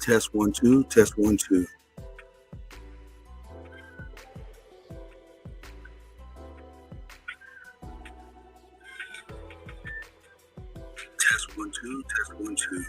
Test 1 2, test 1 2. Test 1 2, test 1 2.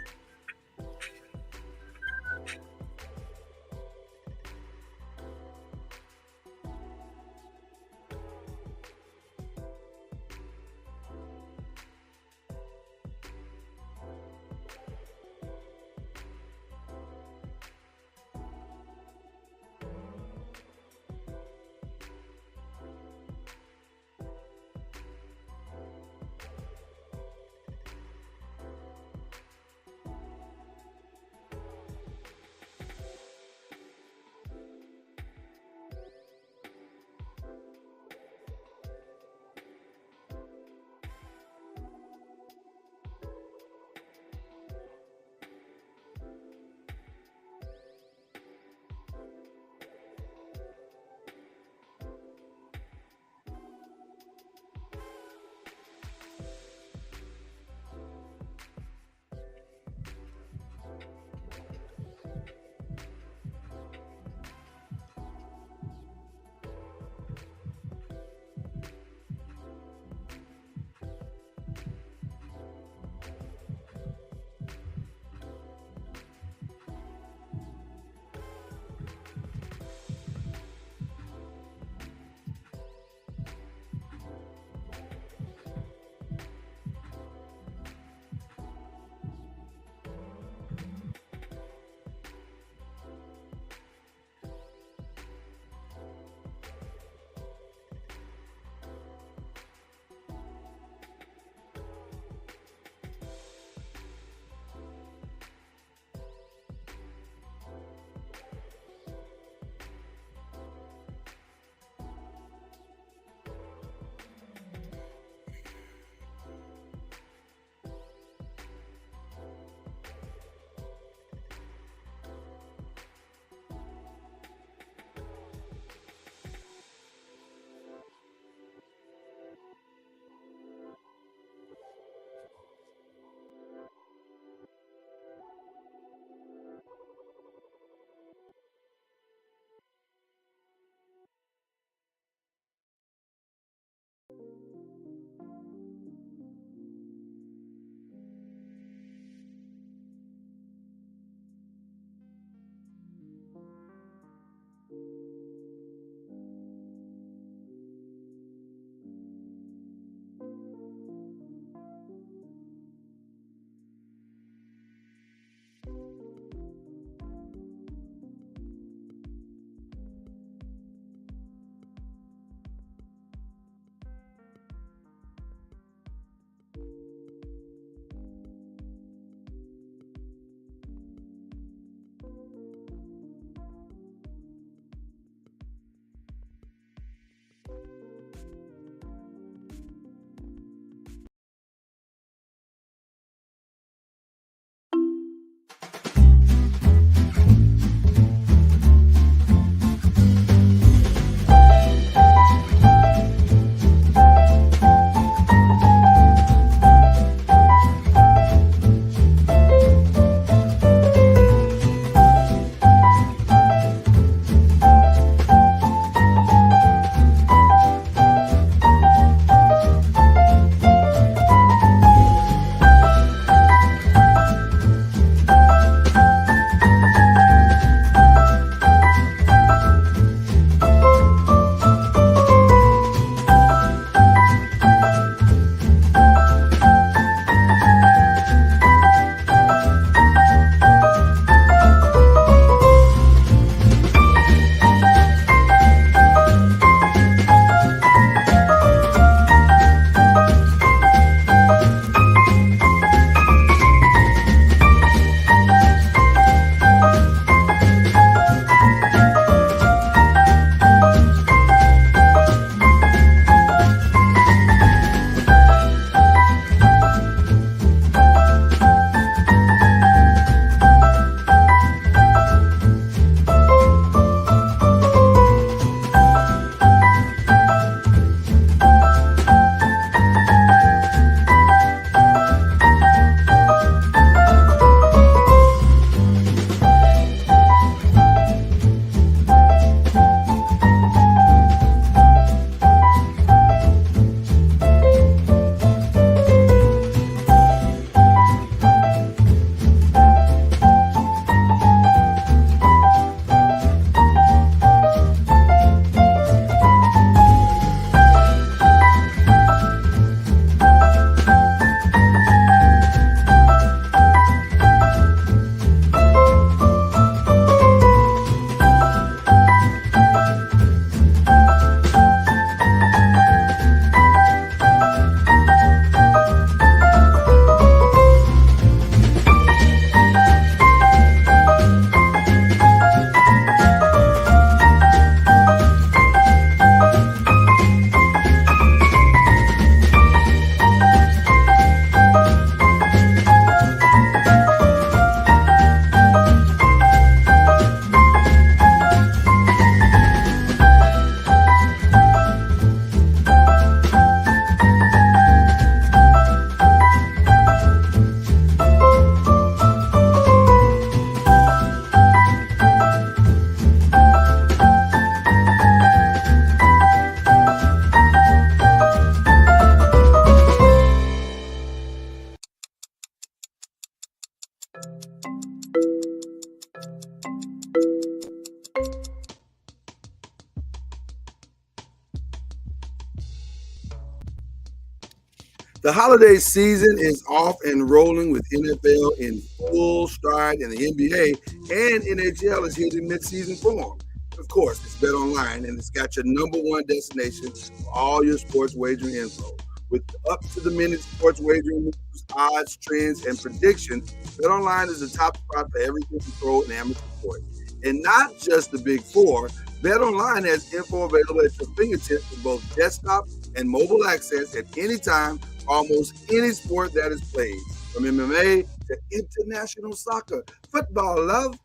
The holiday season is off and rolling with NFL in full stride, and the NBA and NHL is hitting mid-season form. Of course, it's Bet Online, and it's got your #1 destination for all your sports wagering info. With up-to-the-minute sports wagering news, odds, trends, and predictions, Bet Online is the top spot for everything you throw in amateur sports. And not just the Big Four, Bet Online has info available at your fingertips for both desktop and mobile access at any time, almost any sport that is played, from MMA to international soccer, football, love.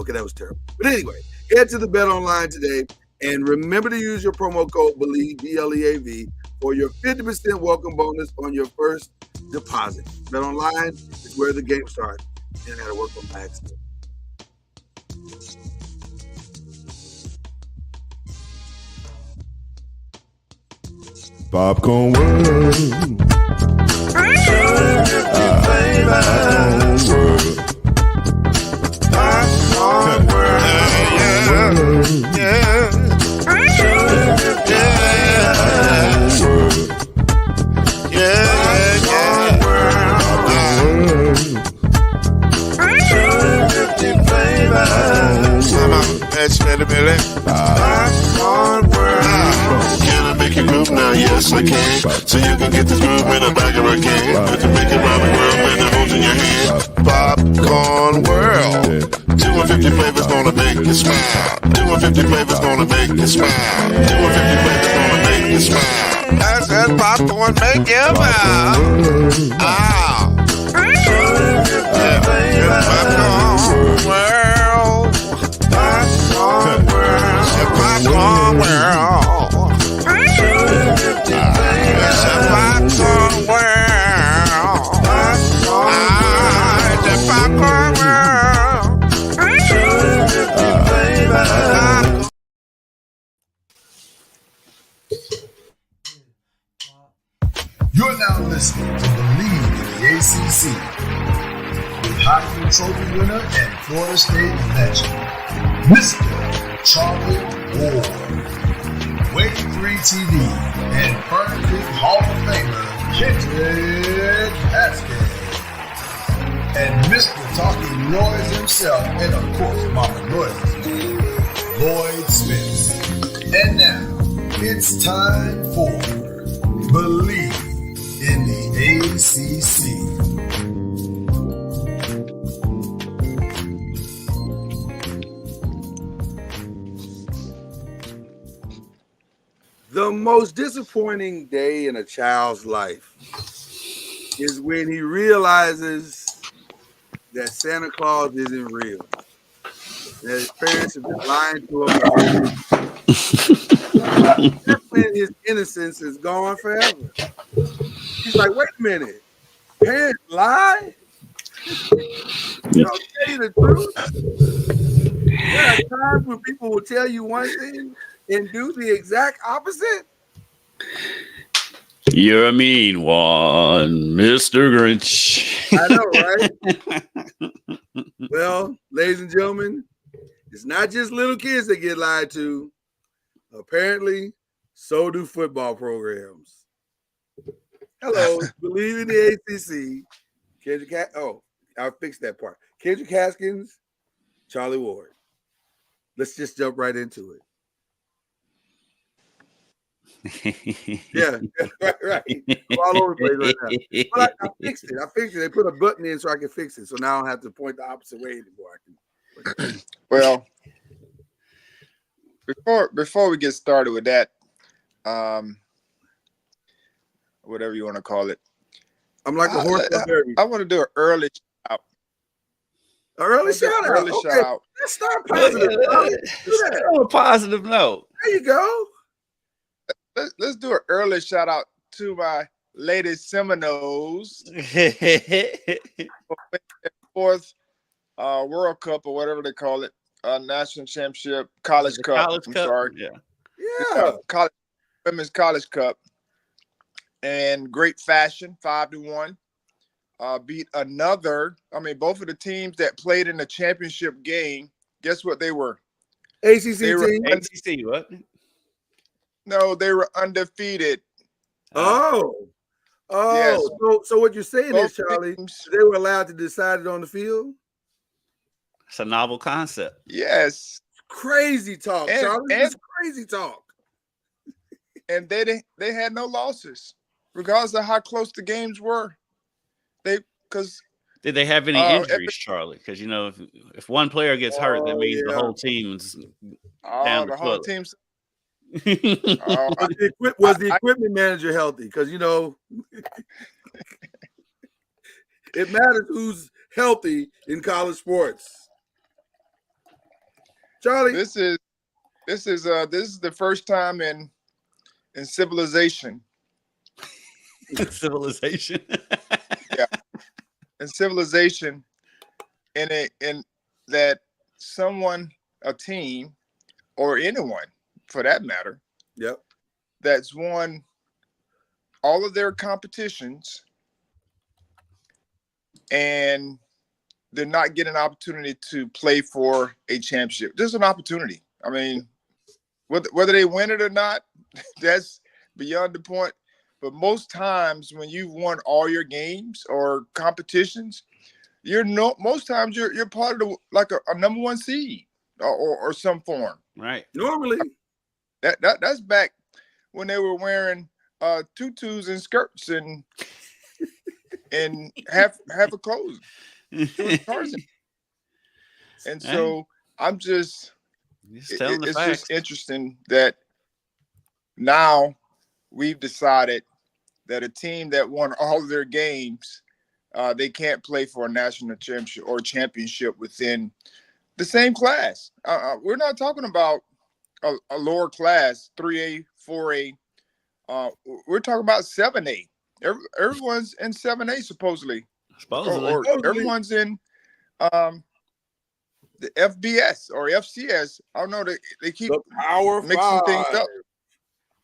Okay, that was terrible. But anyway, head to the Bet Online today and remember to use your promo code BLEAV, BLEAV, for your 50% welcome bonus on your first deposit. Bet Online is where the game starts. And I got to work on my accent. Popcorn World. Popcorn World. Yeah. Can I make you groove now? Yes, I can. So you can get this groove in a bag of a can. You can make it round the world when it holds in your hand. Popcorn World. 250 flavors gonna make you smile. 250 flavors gonna make you smile. 250 flavors gonna make you smile. I said popcorn make you smile. Ah. Popcorn World. Popcorn World. Popcorn World. It's a popcorn world. It's a popcorn world. You're now listening to BLEAV in the ACC with Heisman Trophy winner and Florida State legend, Mr. Charlie Ward, Wave 3 TV, and Fern Creek Hall of Famer, Kendrick Haskins, and Mr. Talking Noise himself, and of course, Mama Noise's man, Lloyd Smith. And now, it's time for BLEAV in the ACC. The most disappointing day in a child's life is when he realizes that Santa Claus isn't real, that his parents have been lying to him. That's when his innocence is gone forever. He's like, wait a minute, parents lie? They don't tell you the truth. There are times when people will tell you one thing and do the exact opposite. You're a mean one, Mr. Grinch. I know, right? Well, ladies and gentlemen, it's not just little kids that get lied to. Apparently, so do football programs. Hello, BLEAV in the ACC. Kendrick I'll fix that part. Kendrick Haskins, Charlie Ward. Let's just jump right into it. Yeah, right. I'm all over the place right now. But I fixed it. They put a button in so I can fix it. So now I don't have to point the opposite way anymore. Well, before we get started with that, whatever you want to call it, I'm like a horse. I want to do an early shout out. Early shout out. Okay. Let's start positive. On a positive note. There you go. Let's do an early shout out to my Lady Seminoles. Fourth World Cup or whatever they call it, National Championship, College Cup. College I'm Cup? sorry. Yeah. Women's College Cup. And great fashion, 5-1. Beat both of the teams that played in the championship game. Guess what they were? ACC team. ACC, what? No, they were undefeated. Oh. Oh, Yes. so what you're saying Both is, Charlie, teams. they were allowed to decide it on the field? It's a novel concept. Yes. Crazy talk, And Charlie. It's crazy talk. and they had no losses, regardless of how close the games were. Because Did they have any injuries, Charlie? Because if one player gets hurt, that means the whole team's down the whole toilet. team's. Was the equipment manager healthy? Because it matters who's healthy in college sports. Charlie, This is the first time in civilization. Civilization. Yeah, in civilization, in that someone, a team, or anyone for that matter, yep, that's won all of their competitions and they're not getting an opportunity to play for a championship. Just an opportunity. I mean, whether they win it or not, that's beyond the point. But most times when you've won all your games or competitions, most times you're part of a number one seed or some form. Right. Normally. That's back when they were wearing tutus and skirts and half of clothes. And so I'm just telling the facts. Just interesting that now we've decided that a team that won all of their games, they can't play for a national championship or championship within the same class. We're not talking about a lower class, 3A, 4A. We're talking about 7A. Everyone's in 7A supposedly. Or everyone's in the FBS or FCS. I don't know. They keep the Power mixing 5. things up.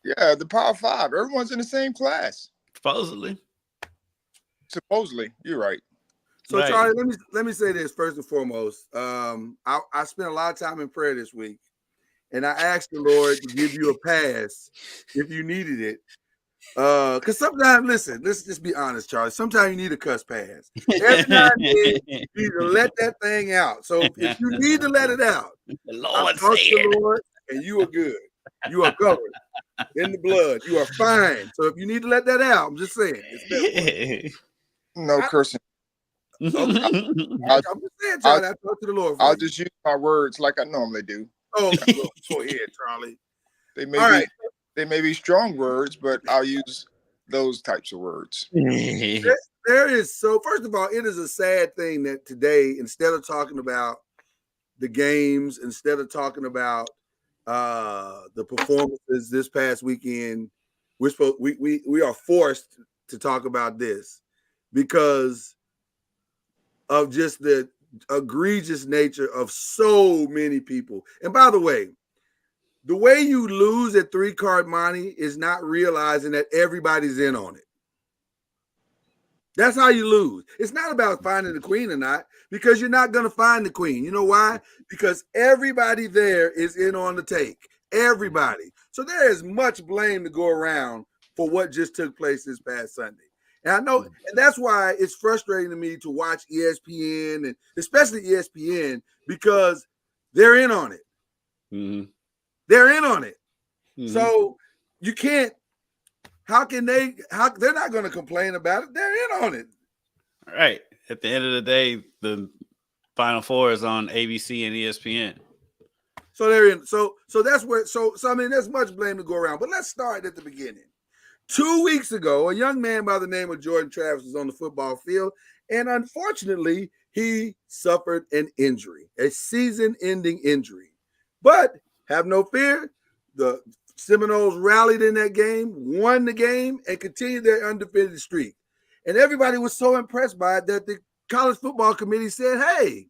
Yeah, the Power 5. Everyone's in the same class. Supposedly, you're right. So right. Charlie, let me say this first and foremost. I spent a lot of time in prayer this week, and I asked the Lord to give you a pass if you needed it. Because sometimes, listen, let's just be honest, Charlie. Sometimes you need a cuss pass. Every now and then, you need to let that thing out. So if you need to let it out, the Lord talk to the Lord, and you are good. You are covered in the blood. You are fine. So if you need to let that out, I'm just saying. No cursing. I'm just saying, Charlie. I talk to the Lord. I'll just use my words like I normally do. Oh, go ahead, Charlie. They may be strong words, but I'll use those types of words. There is first of all, it is a sad thing that today, instead of talking about the games, instead of talking about the performances this past weekend, we are forced to talk about this because of just the egregious nature of so many people. And by the way you lose at 3-card money is not realizing that everybody's in on it. That's how you lose. It's not about finding the queen or not, because you're not going to find the queen. You know why? Because everybody there is in on the take. Everybody. So there is much blame to go around for what just took place this past Sunday. And I know, and that's why it's frustrating to me to watch ESPN, and especially ESPN, because they're in on it. Mm-hmm. They're in on it. Mm-hmm. So you can't, they're not going to complain about it. They're in on it. All right. At the end of the day, the Final Four is on ABC and ESPN. So they're in. So that's where, I mean, there's much blame to go around, but let's start at the beginning. 2 weeks ago, a young man by the name of Jordan Travis was on the football field, and unfortunately, he suffered an injury, a season-ending injury. But have no fear, the Seminoles rallied in that game, won the game, and continued their undefeated streak. And everybody was so impressed by it that the college football committee said, hey,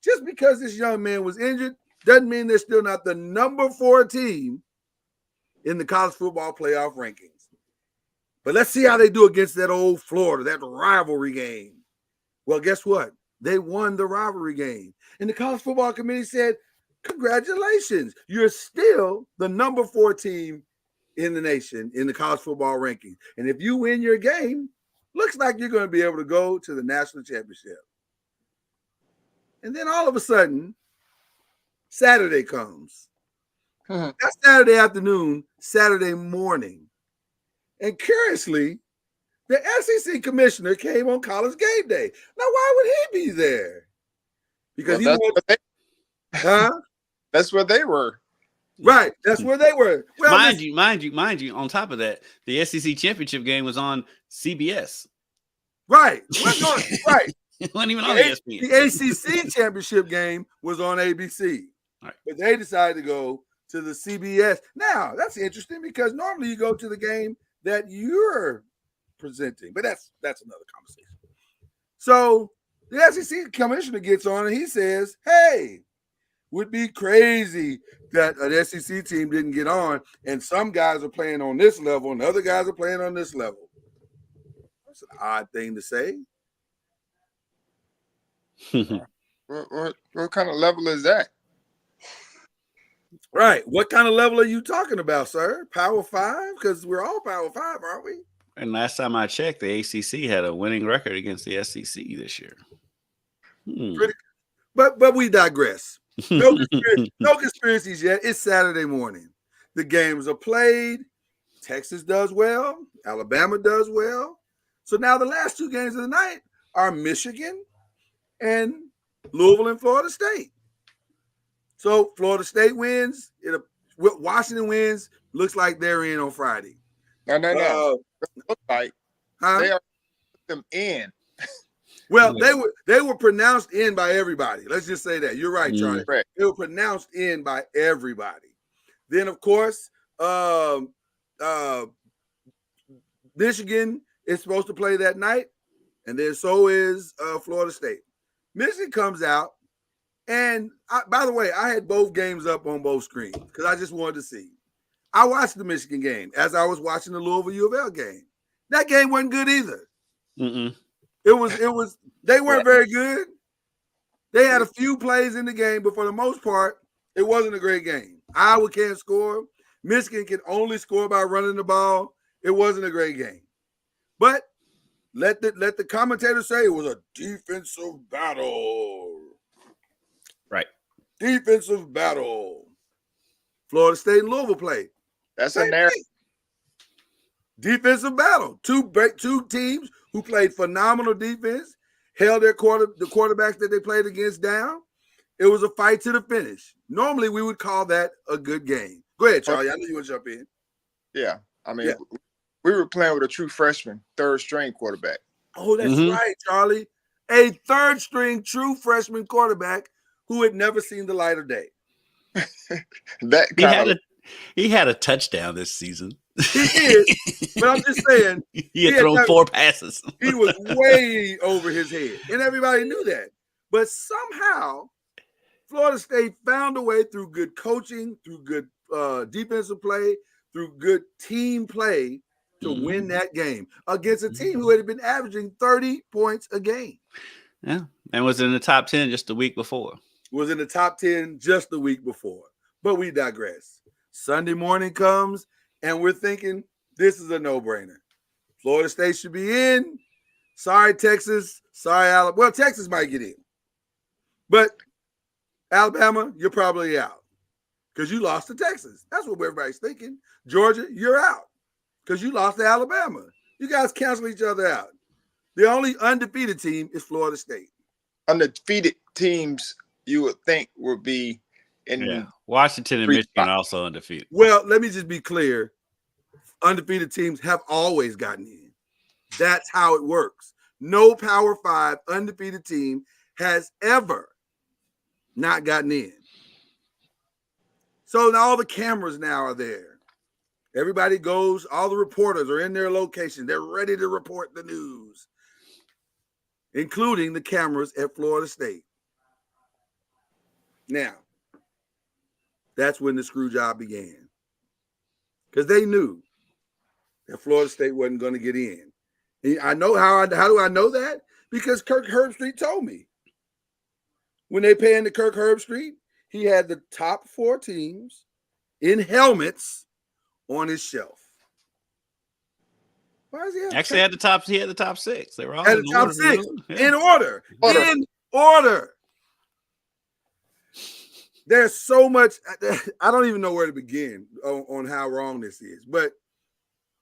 just because this young man was injured doesn't mean they're still not the number 4 team in the college football playoff rankings. But let's see how they do against that old Florida, that rivalry game. Well, guess what? They won the rivalry game. And the college football committee said, congratulations, you're still the number 4 team in the nation in the college football ranking. And if you win your game, looks like you're going to be able to go to the national championship. And then all of a sudden, Saturday comes. That's Saturday afternoon, Saturday morning. And curiously, the SEC commissioner came on College Game Day. Now, why would he be there? Because that's where they were. Right. That's where they were. Well, mind you, on top of that, the SEC championship game was on CBS. Right. Right. It wasn't even on ESPN. The ACC championship game was on ABC. Right. But they decided to go to the CBS. Now, that's interesting because normally you go to the game that you're presenting. But that's another conversation. So the SEC commissioner gets on and he says, hey, would be crazy that an SEC team didn't get on and some guys are playing on this level and other guys are playing on this level. That's an odd thing to say. What kind of level is that? Right. What kind of level are you talking about, sir? Power 5? Because we're all Power 5, aren't we? And last time I checked, the ACC had a winning record against the SEC this year. But we digress. No conspiracies yet. It's Saturday morning. The games are played. Texas does well. Alabama does well. So now the last two games of the night are Michigan and Louisville and Florida State. So Florida State wins. Washington wins. Looks like they're in on Friday. No. Looks like they are them in. Well, they were pronounced in by everybody. Let's just say that. You're right, Charlie. Right. They were pronounced in by everybody. Then, of course, Michigan is supposed to play that night, and then so is Florida State. Michigan comes out, and by the way, I had both games up on both screens because I just wanted to see. I watched the Michigan game as I was watching the Louisville U of L game. That game wasn't good either. It was. They weren't very good. They had a few plays in the game, but for the most part, it wasn't a great game. Iowa can't score. Michigan can only score by running the ball. It wasn't a great game. But let the commentators say it was a defensive battle. Right. Defensive battle. Florida State and Louisville played. That's a narrative. Defensive battle. Two teams who played phenomenal defense, held the quarterbacks that they played against down. It was a fight to the finish. Normally, we would call that a good game. Go ahead, Charlie. I know you want to jump in. Yeah. I mean, we were playing with a true freshman, third-string quarterback. Oh, that's right, Charlie. A third-string true freshman quarterback who had never seen the light of day. He had a touchdown this season. He is, but I'm just saying. He had thrown 4 passes. He was way over his head, and everybody knew that. But somehow, Florida State found a way through good coaching, through good defensive play, through good team play to win that game against a team who had been averaging 30 points a game. Yeah, and was in the top 10 just the week before. Was in the top 10 just the week before. But we digress. Sunday morning comes, and we're thinking this is a no-brainer. Florida State should be in. Sorry, Texas. Sorry, Alabama. Well, Texas might get in. But Alabama, you're probably out because you lost to Texas. That's what everybody's thinking. Georgia, you're out because you lost to Alabama. You guys cancel each other out. The only undefeated team is Florida State. Undefeated teams you would think would be in Washington and Michigan also undefeated. Well, let me just be clear. Undefeated teams have always gotten in. That's how it works. No Power 5 undefeated team has ever not gotten in. So now all the cameras now are there. Everybody goes, all the reporters are in their location. They're ready to report the news, including the cameras at Florida State. Now, that's when the screw job began. Because they knew that Florida State wasn't going to get in. And I know how do I know that? Because Kirk Herbstreit told me. When they panned to Kirk Herbstreit, he had the top 4 teams in helmets on his shelf? Why is he actually had the top? He had the top 6. They were all at in the top order. 6 Yeah. in order. In order. There's so much. I don't even know where to begin on how wrong this is, but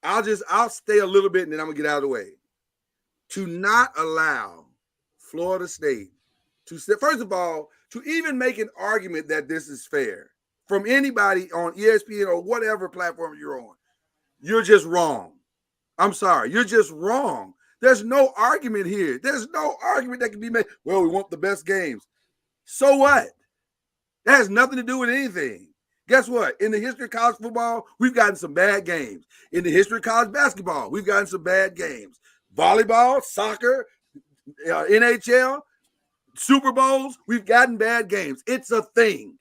I'll stay a little bit and then I'm gonna get out of the way. To not allow Florida State to, first of all, to even make an argument that this is fair from anybody on ESPN or whatever platform you're on, you're just wrong. I'm sorry, you're just wrong. There's no argument here. There's no argument that can be made. Well, we want the best games. So what? That has nothing to do with anything. Guess what? In the history of college football, we've gotten some bad games. In the history of college basketball, we've gotten some bad games. Volleyball, soccer, NHL, Super Bowls, we've gotten bad games. It's a thing.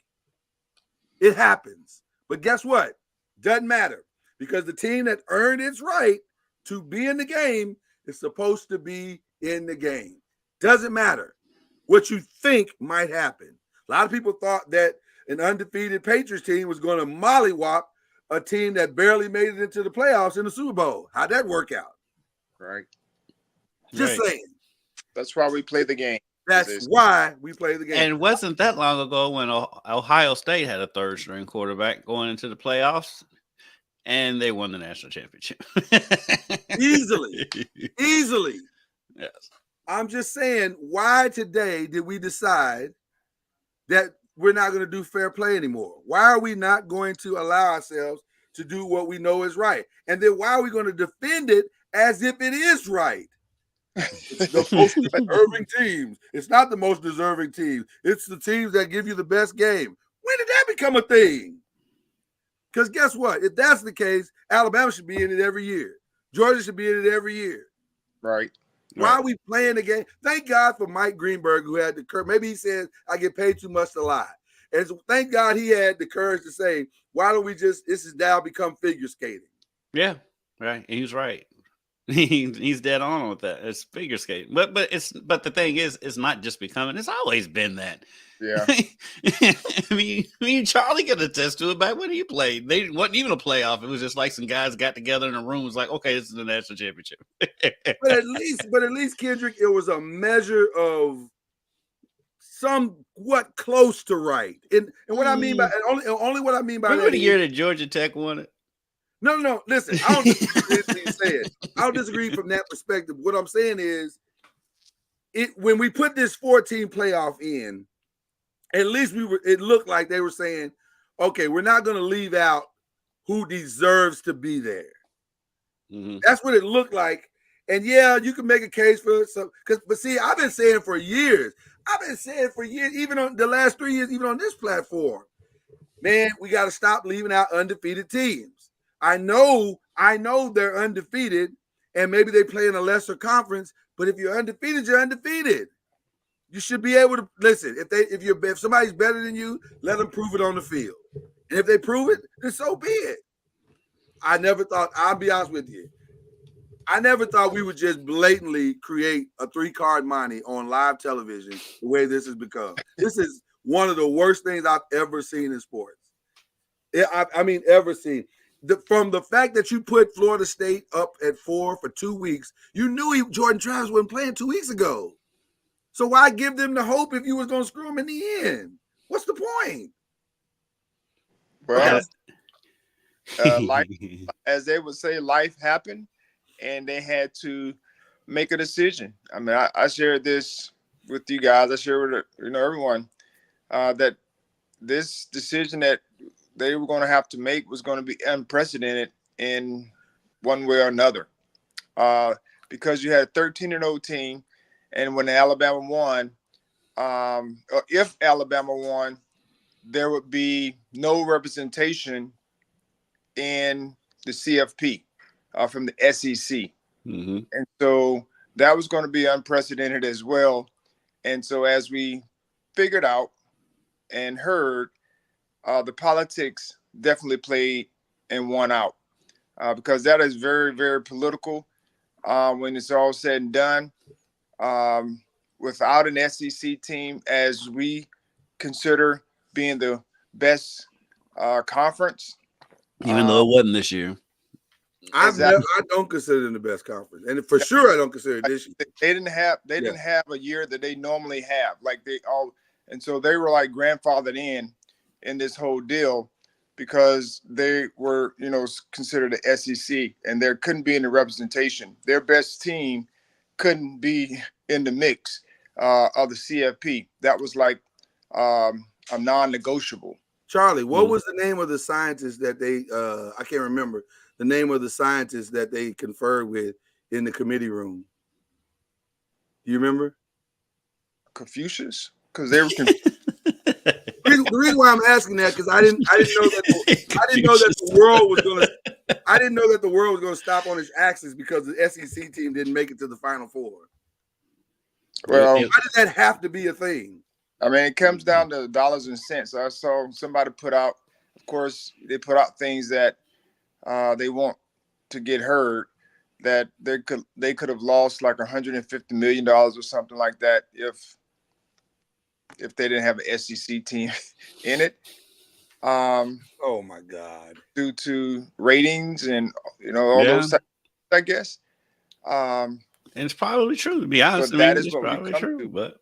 It happens. But guess what? Doesn't matter, because the team that earned its right to be in the game is supposed to be in the game. Doesn't matter what you think might happen. A lot of people thought that an undefeated Patriots team was going to mollywop a team that barely made it into the playoffs in the Super Bowl. How'd that work out? Right. Just saying. That's why we play the game. That's why we play the game. And it wasn't that long ago when Ohio State had a third-string quarterback going into the playoffs, and they won the national championship. Easily. Yes. I'm just saying, why today did we decide that we're not going to do fair play anymore? Why are we not going to allow ourselves to do what we know is right? And then why are we going to defend it as if it is right? It's the most deserving teams. It's not the most deserving teams. It's the teams that give you the best game. When did that become a thing? Because guess what? If that's the case, Alabama should be in it every year. Georgia should be in it every year. Right. Why are we playing the game? Thank God for Mike Greenberg, who had the courage. Maybe he says, I get paid too much to lie. And so thank God he had the courage to say, why don't we just, this has now become figure skating. Yeah, right. And he's right. He's dead on with that. It's figure skating. But the thing is, it's not just becoming, it's always been that. Yeah. I mean, Charlie could attest to it back when he played. They wasn't even a playoff. It was just like some guys got together in a room. It was like, okay, this is the national championship. but at least, Kendrick, it was a measure of somewhat close to right. And what I mean by only what I mean by Remember that the year that Georgia Tech won it? No. Listen, I don't disagree with anything you said. I don't disagree from that perspective. What I'm saying is, when we put this 14 playoff in, at least it looked like they were saying, okay, we're not going to leave out who deserves to be there. Mm-hmm. That's what it looked like. And yeah, you can make a case for some, but see, I've been saying for years, even on the last 3 years, even on this platform, man, we got to stop leaving out undefeated teams. I know they're undefeated, and maybe they play in a lesser conference, but if you're undefeated, you're undefeated. You should be able to listen. If somebody's better than you, let them prove it on the field. And if they prove it, then so be it. I never thought, I'll be honest with you, I never thought we would just blatantly create a 3-card money on live television the way this has become. This is one of the worst things I've ever seen in sports. I mean, ever seen. From the fact that you put Florida State up at 4 for 2 weeks, you knew Jordan Travis wasn't playing 2 weeks ago. So why give them the hope if you was going to screw them in the end? What's the point? Well, life, as they would say, life happened, and they had to make a decision. I mean, I shared this with you guys. I shared with everyone that this decision that they were going to have to make was going to be unprecedented in one way or another, because you had a 13-0 team. And when Alabama won, or if Alabama won, there would be no representation in the CFP from the SEC. Mm-hmm. And so that was going to be unprecedented as well. And so as we figured out and heard, the politics definitely played and won out, because that is very, very political when it's all said and done. Without an SEC team, as we consider being the best conference, Even though it wasn't this year. Exactly. I don't consider them the best conference, and for sure I don't consider it this year. They didn't have a year that they normally have, and so they were like grandfathered in this whole deal because they were, considered the SEC, and there couldn't be any representation. Their best team couldn't be in the mix of the CFP. That was like a non-negotiable. Charlie, what was the name of the scientist that they? I can't remember the name of the scientist that they conferred with in the committee room. Do you remember? Confucius, because they were. The reason why I'm asking that because I didn't know that the world was going to. I didn't know that the world was going to stop on its axis because the SEC team didn't make it to the Final Four. Well, why did that have to be a thing? I mean, it comes down to dollars and cents. I saw somebody put out. Of course, they put out things that they want to get heard. That they could have lost like $150 million or something like that if they didn't have an SEC team in it. Oh my God! Due to ratings and all those types, I guess. And it's probably true, to be honest. But that is what we come to. But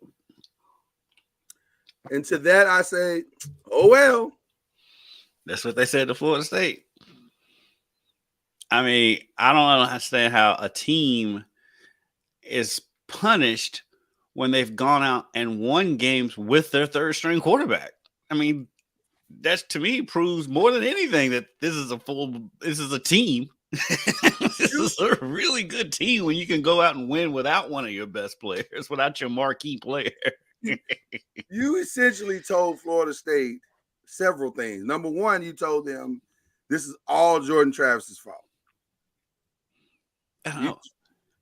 and to that I say, oh well. That's what they said to Florida State. I mean, I don't understand how a team is punished when they've gone out and won games with their third string quarterback. I mean, that to me proves more than anything that this is a team. This is a really good team when you can go out and win without one of your best players, without your marquee player. You essentially told Florida State several things. Number one, you told them this is all Jordan Travis's fault.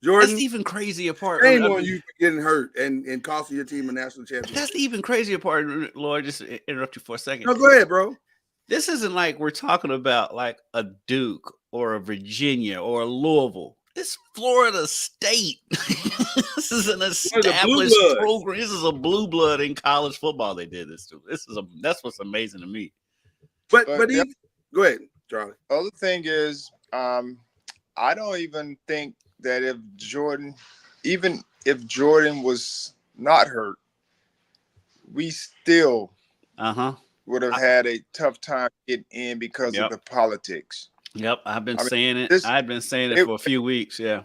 Jordan, that's the even crazier part. Shame on you for getting hurt and costing your team a national championship. That's the even crazier part. Lloyd, just interrupt you for a second. No, go ahead, bro. This isn't like we're talking about like a Duke or a Virginia or a Louisville. It's Florida State. This is an established program. This is a blue blood in college football. They did this to. That's what's amazing to me. But go ahead, Charlie. Other thing is, I don't even think that if Jordan was not hurt, we still would have had a tough time getting in because of the politics. Yep, I've been saying it. I've been saying it for a few weeks. Yeah,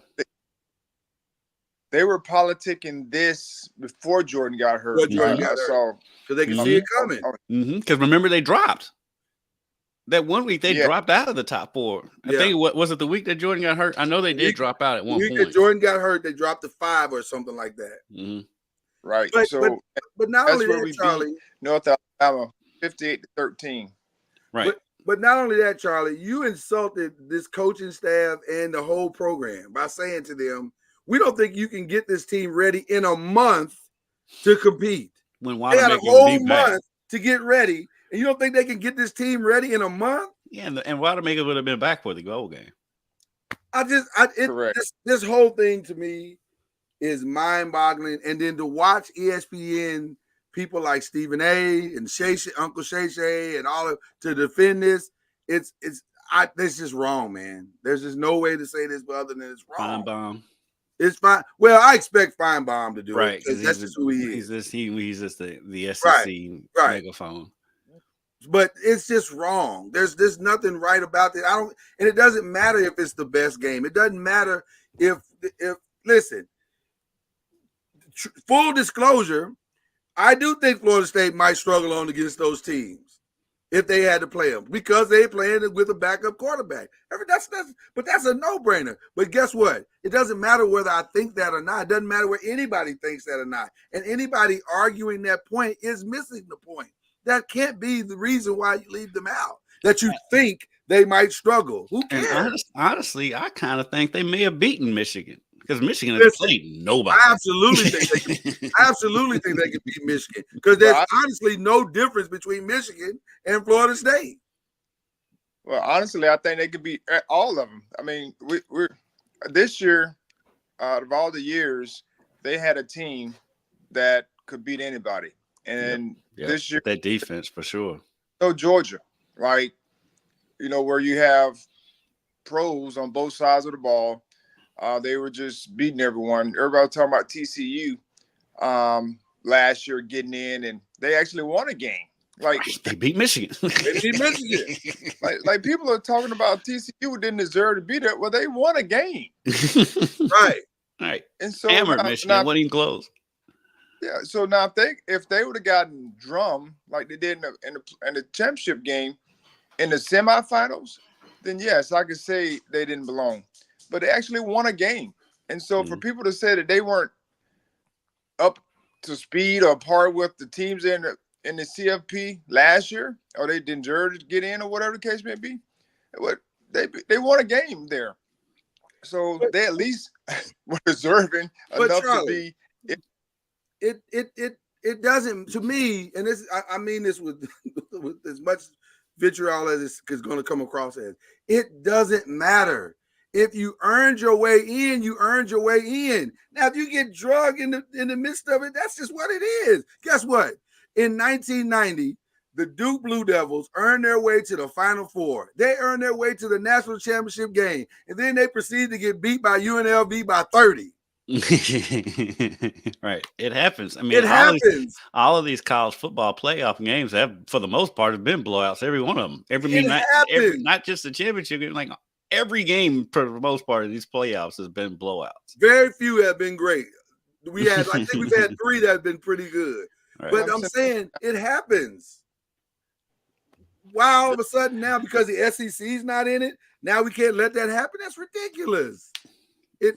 they were politicking this before Jordan got hurt. So they can see it coming. Because remember, they dropped. That one week they dropped out of the top four. I think what was it the week that Jordan got hurt? I know they did drop out at one point. The week that Jordan got hurt, they dropped to 5 or something like that. Right. But not only that, Charlie. North Alabama 58-13. Right. But not only that, Charlie, you insulted this coaching staff and the whole program by saying to them, "We don't think you can get this team ready in a month to compete." When they had a whole month to get ready. And you don't think they can get this team ready in a month? Yeah, and Wanamaker would have been back for the goal game. This whole thing to me is mind-boggling. And then to watch ESPN people like Stephen A. and Uncle Shay and all of to defend this, it's just wrong, man. There's just no way to say this other than it's wrong. Feinbaum. It's fine. Well, I expect Feinbaum to do it. Right. That's just who he is. He's just the SEC megaphone. But it's just wrong. There's nothing right about it. And it doesn't matter if it's the best game. It doesn't matter if listen, full disclosure, I do think Florida State might struggle on against those teams if they had to play them because they playing with a backup quarterback. But that's a no-brainer. But guess what? It doesn't matter whether I think that or not. It doesn't matter whether anybody thinks that or not. And anybody arguing that point is missing the point. That can't be the reason why you leave them out. That you think they might struggle. Who cares? And honestly, I kind of think they may have beaten Michigan because Michigan has played nobody. I absolutely think they can beat Michigan because there's honestly no difference between Michigan and Florida State. Well, honestly, I think they could beat all of them. I mean, we're this year, out of all the years, they had a team that could beat anybody. And this year, that defense for sure. So Georgia, right? where you have pros on both sides of the ball. They were just beating everyone. Everybody was talking about TCU last year getting in, and they actually won a game. Like they beat Michigan. They beat Michigan. like people are talking about TCU didn't deserve to beat it. Well, they won a game. Right. And so hammered Michigan, wasn't even close. Yeah. So now if they would have gotten drummed like they did in the championship game in the semifinals, then yes, I could say they didn't belong. But they actually won a game. And so for people to say that they weren't up to speed or par with the teams in the CFP last year, or they didn't deserve to get in, or whatever the case may be, they won a game there. So they at least were deserving enough to be. It doesn't, to me, and this I mean this with as much vitriol as it's going to come across as. It doesn't matter. If you earned your way in, you earned your way in. Now, if you get drugged in the midst of it, that's just what it is. Guess what? In 1990, the Duke Blue Devils earned their way to the Final Four. They earned their way to the national championship game, and then they proceeded to get beat by UNLV by 30. Right. It happens. I mean, it happens. All of these college football playoff games have, for the most part, have been blowouts. Every one of them. Not just the championship game, like every game for the most part of these playoffs has been blowouts. Very few have been great. We've had 3 that have been pretty good. Right. But I'm saying it happens. Why all of a sudden now, because the SEC's not in it, now we can't let that happen? That's ridiculous.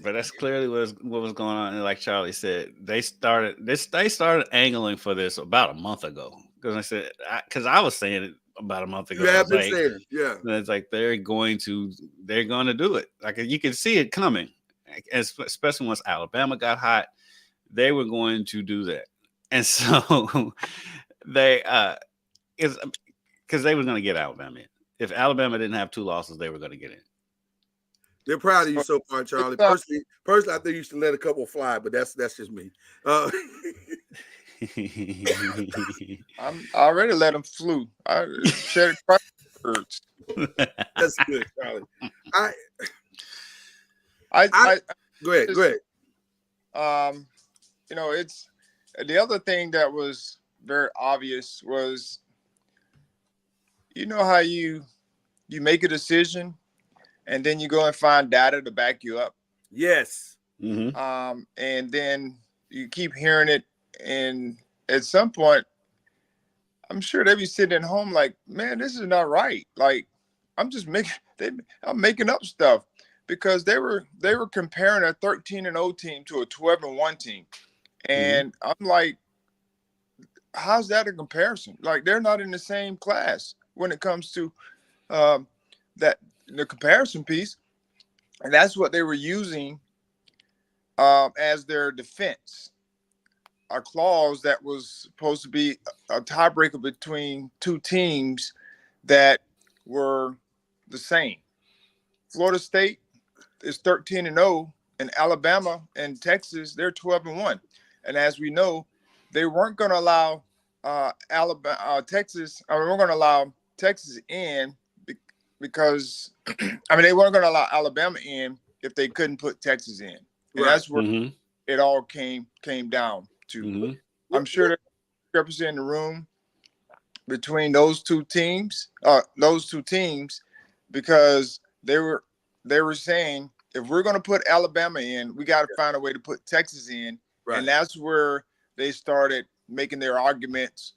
But that's clearly what was going on. And like Charlie said, they started angling for this about a month ago. Because I was saying it about a month ago. You have been saying it, yeah. It's like they're going to do it. Like you can see it coming, especially once Alabama got hot. They were going to do that, and so they because they were going to get Alabama in. If Alabama didn't have 2 losses, they were going to get in. They're proud of you so far, Charlie. Personally, I think you should let a couple fly, but that's just me. I already let them flew. I shared birds. That's good, Charlie. Go ahead. It's the other thing that was very obvious was, how you make a decision and then you go and find data to back you up. Yes. Mm-hmm. And then you keep hearing it, and at some point, I'm sure they'll be sitting at home like, man, this is not right. Like, I'm making up stuff, because they were comparing a 13-0 team to a 12-1 team, and I'm like, how's that a comparison? Like, they're not in the same class when it comes to the comparison piece, and that's what they were using as their defense. A clause that was supposed to be a tiebreaker between 2 teams that were the same. Florida State is 13-0, and Alabama and Texas, they're 12-1. And as we know, they weren't going to allow Texas in because they weren't going to allow Alabama in if they couldn't put Texas in. And that's where it all came down to. Mm-hmm. I'm sure there's discrepancy in the room between those two teams, because they were saying, if we're going to put Alabama in, we got to find a way to put Texas in. Right. And that's where they started making their arguments.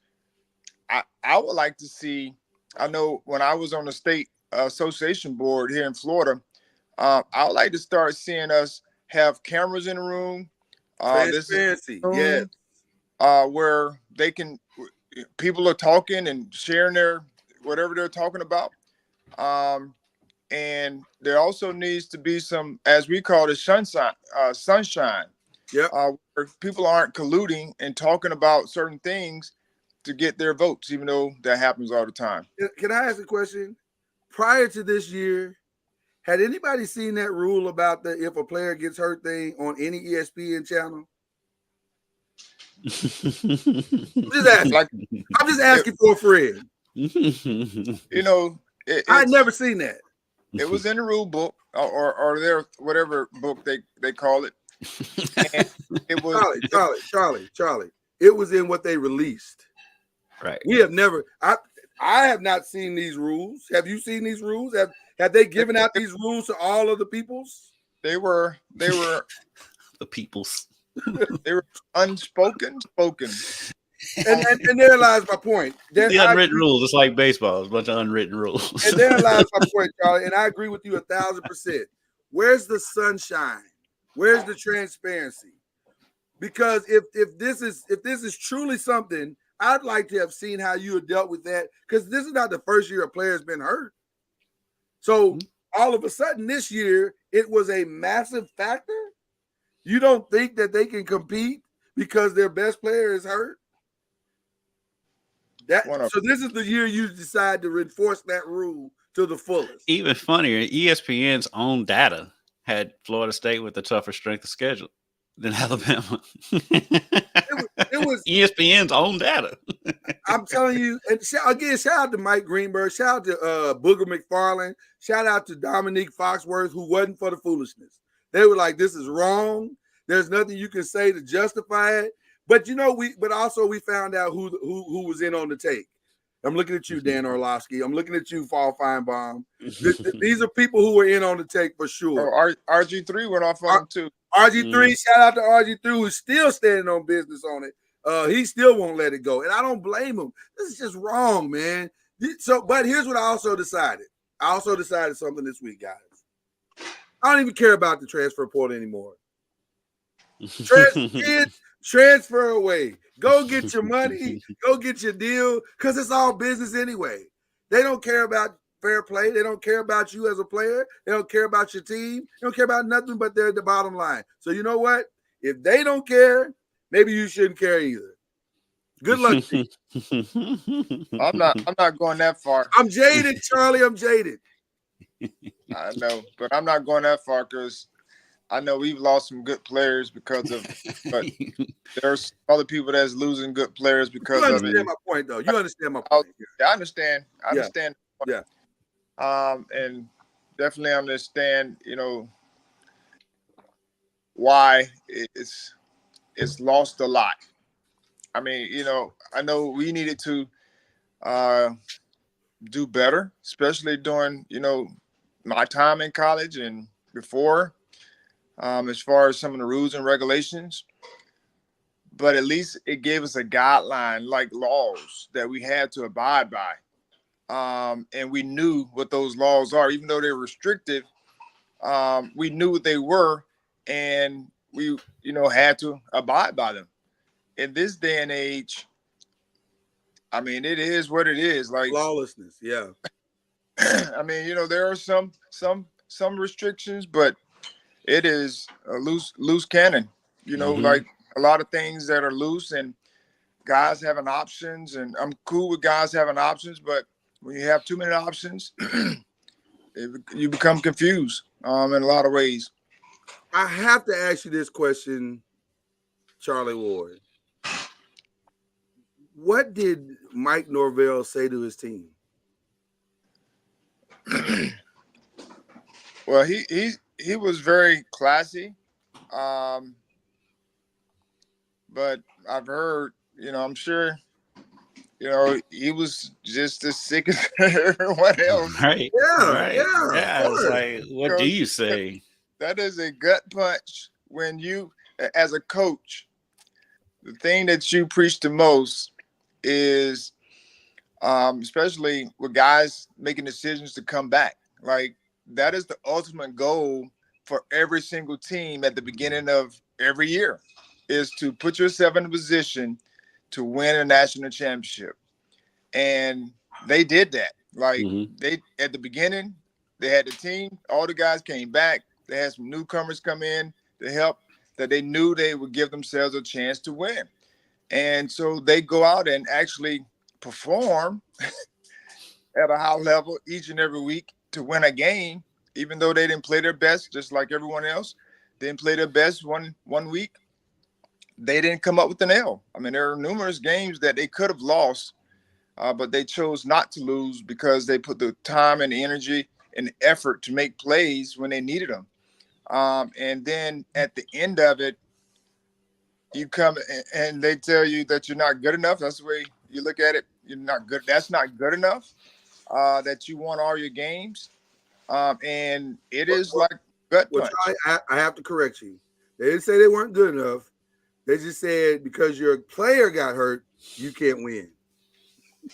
I would like to see, I know when I was on the state association board here in Florida, I would like to start seeing us have cameras in the room. Transparency, yes. Where people are talking and sharing their whatever they're talking about. And there also needs to be some, as we call it, sunshine. Yep. Where people aren't colluding and talking about certain things to get their votes, even though that happens all the time. Can I ask a question? Prior to this year, had anybody seen that rule about the if a player gets hurt thing on any ESPN channel? I'm just asking for a friend. I had never seen that. It was in the rule book or their whatever book they call it. And it was Charlie. It was in what they released. Right. We have never. I have not seen these rules. Have you seen these rules? Have they given out these rules to all of the peoples? They were the peoples. They were unspoken, spoken. And there lies my point. The unwritten rules. It's like baseball. It's a bunch of unwritten rules. And there lies my point, Charlie. And I agree with you 1,000%. Where's the sunshine? Where's the transparency? Because if this is truly something, I'd like to have seen how you had dealt with that. Because this is not the first year a player's been hurt. So all of a sudden this year it was a massive factor. You don't think that they can compete because their best player is hurt? So this is the year you decide to enforce that rule to the fullest. Even funnier, ESPN's own data had Florida State with a tougher strength of schedule than Alabama. It was ESPN's own data. I'm telling you, and shout out to Mike Greenberg, shout out to Booger McFarland, shout out to Dominique Foxworth, who wasn't for the foolishness. They were like, this is wrong. There's nothing you can say to justify it. But we found out who was in on the take. I'm looking at you, Dan Orlovsky. I'm looking at you, Fall Feinbaum. These are people who were in on the take for sure. Oh, RG3 went off on him too. RG3, shout out to RG3, who's still standing on business on it. He still won't let it go. And I don't blame him. This is just wrong, man. But here's what I also decided. I also decided something this week, guys. I don't even care about the transfer portal anymore. Transfer away. Go get your money. Go get your deal, because it's all business anyway. They don't care about fair play. They don't care about you as a player. They don't care about your team. They don't care about nothing but they're the bottom line. So you know what? If they don't care, maybe you shouldn't care either. Good luck to you. I'm not going that far. I'm jaded, Charlie. I'm jaded. I know, but I'm not going that far because I know we've lost some good players because of, but there's other people that's losing good players because of it. You understand my point, though. You understand my point. I understand. I understand. Yeah. And definitely understand, why it's lost a lot. I mean, I know we needed to do better, especially during, my time in college and before. As far as some of the rules and regulations, but at least it gave us a guideline, like laws that we had to abide by. And we knew what those laws are, even though they're restrictive. We knew what they were, and we, had to abide by them. In this day and age, I mean, it is what it is. Like lawlessness, yeah. I mean, there are some restrictions, but it is a loose cannon, like a lot of things that are loose, and guys having options, and I'm cool with guys having options, but when you have too many options, you become confused in a lot of ways. I have to ask you this question, Charlie Ward. What did Mike Norvell say to his team? Well, he was very classy, but I've heard, I'm sure, he was just as sick as everyone else. Right. Yeah. It's like, what do you say? That is a gut punch when you, as a coach, the thing that you preach the most is, especially with guys making decisions to come back. Like, that is the ultimate goal for every single team at the beginning of every year, is to put yourself in a position to win a national championship. And they did that. Like they, at the beginning, they had the team, all the guys came back. They had some newcomers come in to help, that they knew they would give themselves a chance to win. And so they go out and actually perform at a high level each and every week to win a game, even though they didn't play their best, just like everyone else. They didn't play their best one week. They didn't come up with an L. I mean, there are numerous games that they could have lost but they chose not to lose because they put the time and the energy and the effort to make plays when they needed them. And then at the end of it, you come and they tell you that you're not good enough. That's the way you look at it. You're not good. That's not good enough. That you won all your games. And it is like gut punch. I have to correct you. They didn't say they weren't good enough. They just said because your player got hurt, you can't win.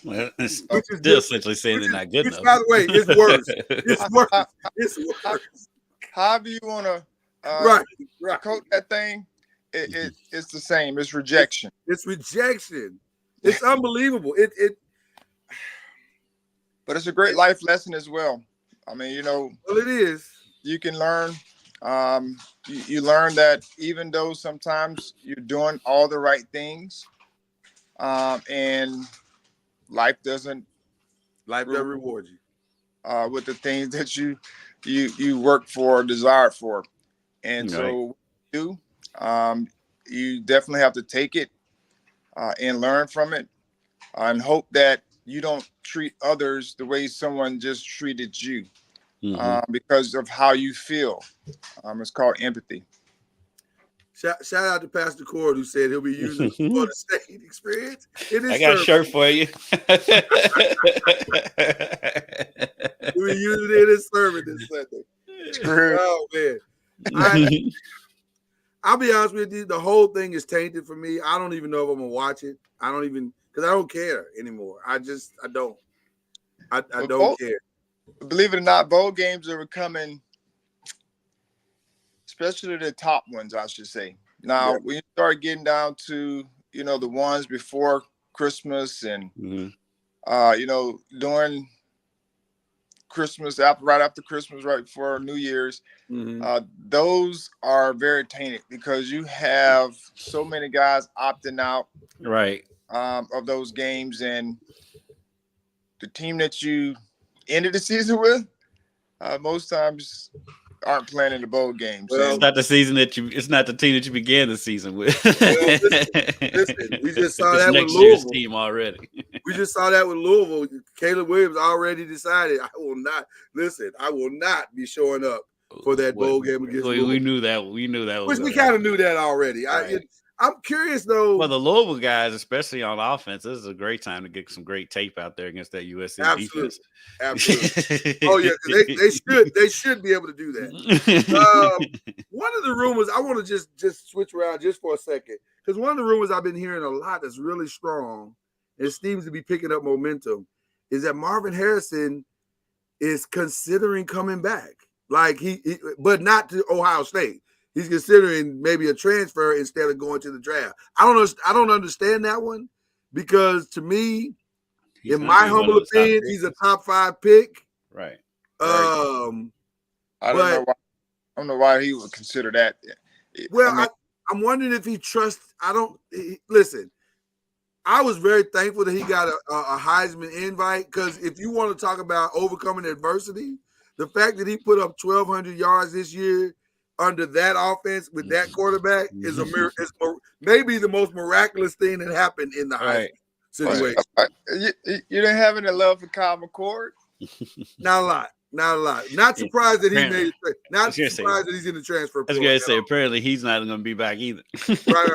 Well, it's still essentially saying they're not good enough. By the way, it's worse. It's worse. It's worse. However you want to right. coach that thing, it's the same. It's rejection. It's rejection. It's unbelievable. But it's a great life lesson as well. I mean, well, it is. You can learn. You learn that even though sometimes you're doing all the right things, and life doesn't reward you with the things that you work for or desire for. And so you definitely have to take it and learn from it and hope that you don't treat others the way someone just treated you because of how you feel. It's called empathy. Shout out to Pastor Cord, who said he'll be using the Florida State experience. I got a shirt for you. We'll be using it in his sermon this Sunday. Oh, man. I'll be honest with you. The whole thing is tainted for me. I don't even know if I'm going to watch it. Because I don't care anymore. I don't. I don't care. Believe it or not, bowl games are becoming, especially the top ones, I should say. Now, when you start getting down to, the ones before Christmas and, during Christmas, right after Christmas, right before New Year's, those are very tainted because you have so many guys opting out of those games, and the team that you ended the season with most times aren't playing in the bowl games. Well, it's not the season it's not the team that you began the season with. Listen, we just saw that with Louisville team already. We just saw that with Louisville. Caleb Williams already decided I will not be showing up for that bowl game against Louisville. We knew that. We Which we kind of knew that already. Right. I'm curious though. Well, the Louisville guys, especially on offense, this is a great time to get some great tape out there against that USC defense. Absolutely. Oh yeah, they should be able to do that. One of the rumors I want to just switch around just for a second, because one of the rumors I've been hearing a lot that's really strong, and it seems to be picking up momentum, is that Marvin Harrison is considering coming back, like but not to Ohio State. He's considering maybe a transfer instead of going to the draft. I don't understand that one, because to me, in my humble opinion, he's a top 5 pick. Right. I don't know why he would consider that. Well, I'm wondering if he trusts. Listen. I was very thankful that he got a Heisman invite, because if you want to talk about overcoming adversity, the fact that he put up 1,200 yards this year under that offense with that quarterback is maybe the most miraculous thing that happened in the Heisman situation. You didn't have any love for Kyle McCord? Not a lot. Not surprised that he made it. Not surprised that he's in the transfer portal. I was going to say, apparently he's not going to be back either. Right.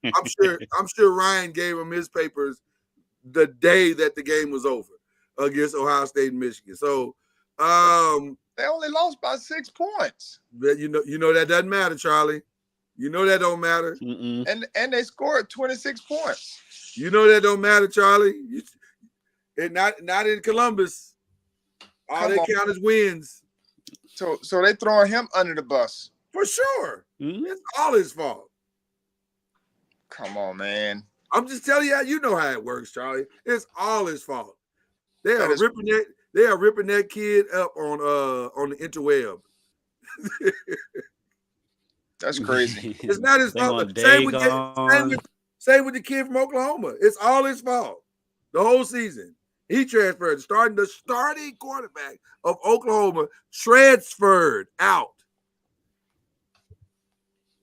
I'm sure Ryan gave him his papers the day that the game was over against Ohio State and Michigan. So, they only lost by 6 points. But you know that doesn't matter, Charlie. You know that don't matter. And they scored 26 points. You know that don't matter, Charlie. Not in Columbus. All they count is wins. So they throwing him under the bus. For sure. It's all his fault. Come on, man. I'm just telling you, you know how it works, Charlie. It's all his fault. They are ripping that kid up on the interweb. That's crazy. It's not his fault. Same with the kid from Oklahoma. It's all his fault. The whole season. He transferred. The starting quarterback of Oklahoma transferred out.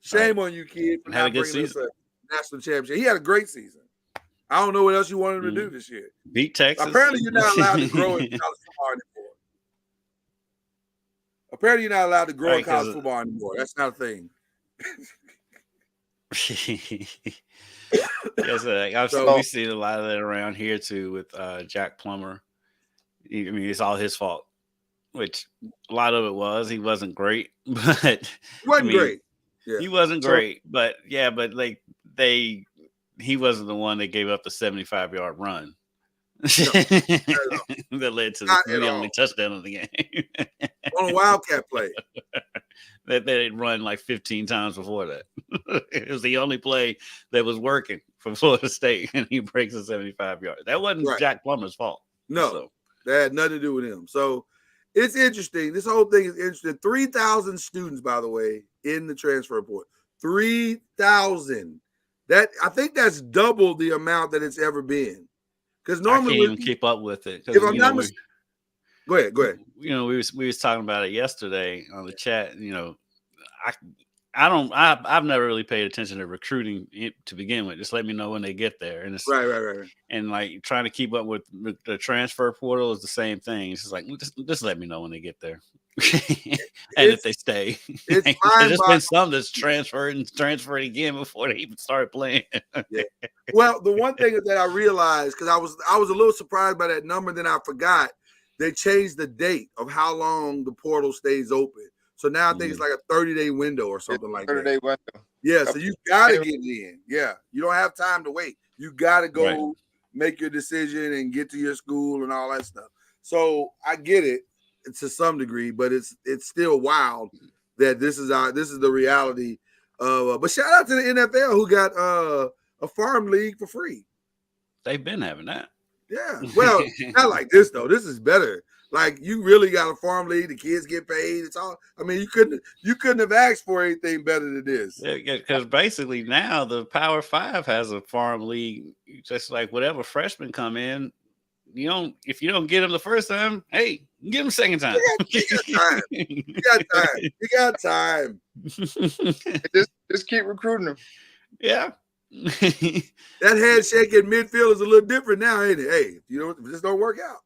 Shame on you, kid. Had a good season. National championship. He had a great season. I don't know what else you want him to do this year. Beat Texas. Apparently, you're not allowed to grow in college football anymore. Apparently, you're not allowed to grow in college football anymore. That's not a thing. Yes, we've seen a lot of that around here too with Jack Plummer. I mean, it's all his fault, which a lot of it was. He wasn't great, but great. Yeah. He wasn't great, but like he wasn't the one that gave up the 75-yard run. No, that led to the only touchdown of the game. On a Wildcat play. that they'd run like 15 times before that. It was the only play that was working for Florida State, and he breaks a 75 yards. That wasn't Jack Plummer's fault. No, that had nothing to do with him. So it's interesting. This whole thing is interesting. 3,000 students, by the way, in the transfer portal. 3,000. I think that's double the amount that it's ever been. Because normally I can't even keep up with it. If I'm not mistaken, go ahead. We was talking about it yesterday on the chat. I've never really paid attention to recruiting to begin with. Just let me know when they get there. And it's right. And like trying to keep up with the transfer portal is the same thing. It's just like just let me know when they get there. And if they stay. There's just been some that's transferred again before they even start playing. Yeah. Well, the one thing that I realized, because I was a little surprised by that number, then I forgot they changed the date of how long the portal stays open. So now I think it's like a 30-day window or something like that. 30-day window. Yeah, so you got to get in. Yeah, you don't have time to wait. You got to go make your decision and get to your school and all that stuff. So I get it to some degree, but it's still wild that this is the reality of. But shout out to the NFL who got a farm league for free. They've been having that. Yeah, well, not like this though. This is better. Like you really got a farm league. The kids get paid. It's all. I mean, you couldn't have asked for anything better than this. Yeah, because basically now the Power 5 has a farm league. Just like whatever freshmen come in, if you don't get them the first time, hey, get them second time. You got time. Just keep recruiting them. Yeah. That handshake in midfield is a little different now, ain't it? Hey, if this don't work out.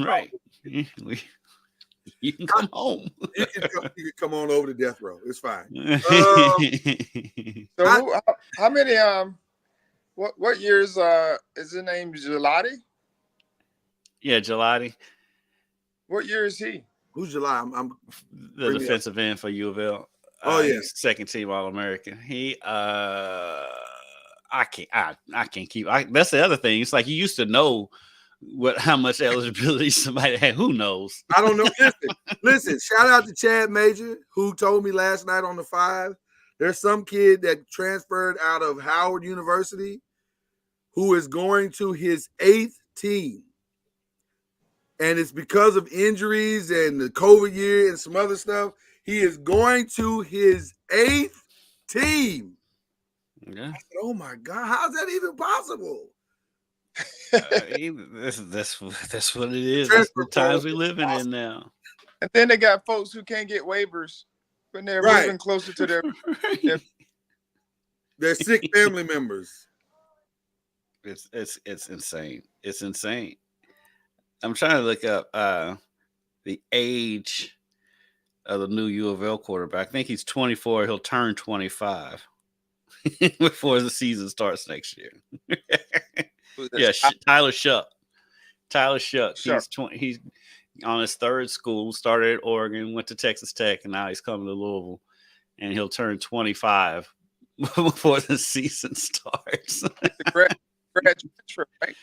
Right. You can come home. You can come on over to death row. It's fine. So how many what years is his name Gelati? Yeah, Gelati. What year is he? Who's July? I'm the defensive end for U of L. He's second team All-American. He I can't keep. That's the other thing. It's like you used to know how much eligibility somebody had. Who knows? I don't know. Listen. Shout out to Chad Major, who told me last night on the 5. There's some kid that transferred out of Howard University who is going to his 8th team. And it's because of injuries and the COVID year and some other stuff. He is going to his 8th team. Yeah. I said, oh my God, how's that even possible? That's what it is. That's the times we're living in now. And then they got folks who can't get waivers when they're moving closer to their sick family members. It's insane. It's insane. I'm trying to look up the age of the new U of L quarterback. I think he's 24. He'll turn 25 before the season starts next year. Yeah, Tyler Shuck. He's on his 3rd school, started at Oregon, went to Texas Tech, and now he's coming to Louisville, and he'll turn 25 before the season starts. Grad transfer, right?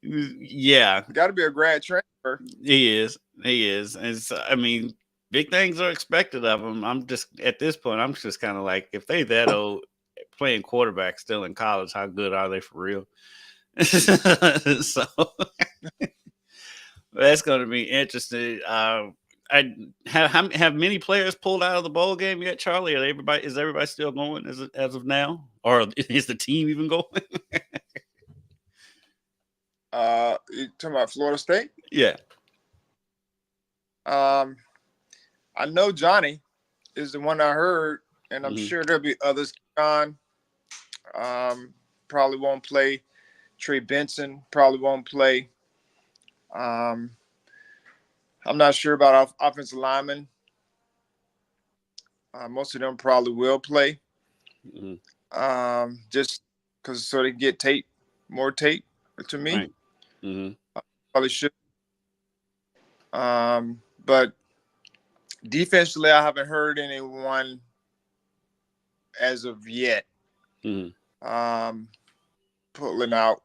Yeah. Got to be a grad transfer. He is. And so, I mean, big things are expected of him. I'm just, at this point, I'm just kind of like, if they that old playing quarterback still in college, how good are they for real? So that's going to be interesting. I have many players pulled out of the bowl game yet, Charlie? Is everybody still going as of now, or is the team even going? You talking about Florida State? Yeah. I know Johnny is the one I heard, and I'm sure there'll be others on. probably won't play. Trey Benson probably won't play. I'm not sure about offensive linemen. Most of them probably will play. Just because so they can get more tape to me. Right. Mm-hmm. Probably should. But defensively, I haven't heard anyone as of yet pulling out.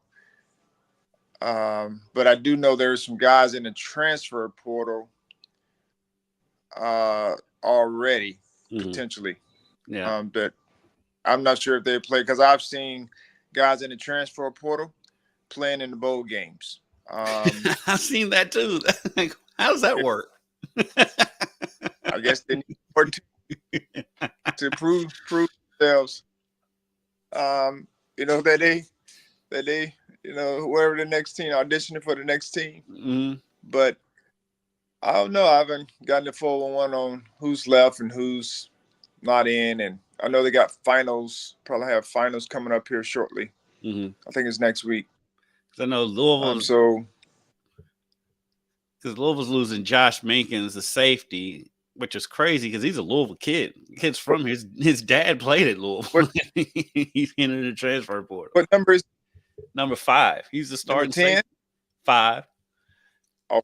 But I do know there's some guys in the transfer portal already, potentially. Yeah. But I'm not sure if they play because I've seen guys in the transfer portal playing in the bowl games. I've seen that too. How does that work? I guess they need more to prove themselves. That they whoever the next team auditioning for the next team. But I don't know. I haven't gotten the 411 on who's left and who's not in, and I know they got finals. Probably have finals coming up here shortly. I think it's next week. I know Louisville's because Louisville's losing Josh Minkins, the safety, which is crazy because he's a Louisville kid. Kid's from his dad played at Louisville. He's into the transfer portal. What number is number 5? He's the starting 10? 5. Oh.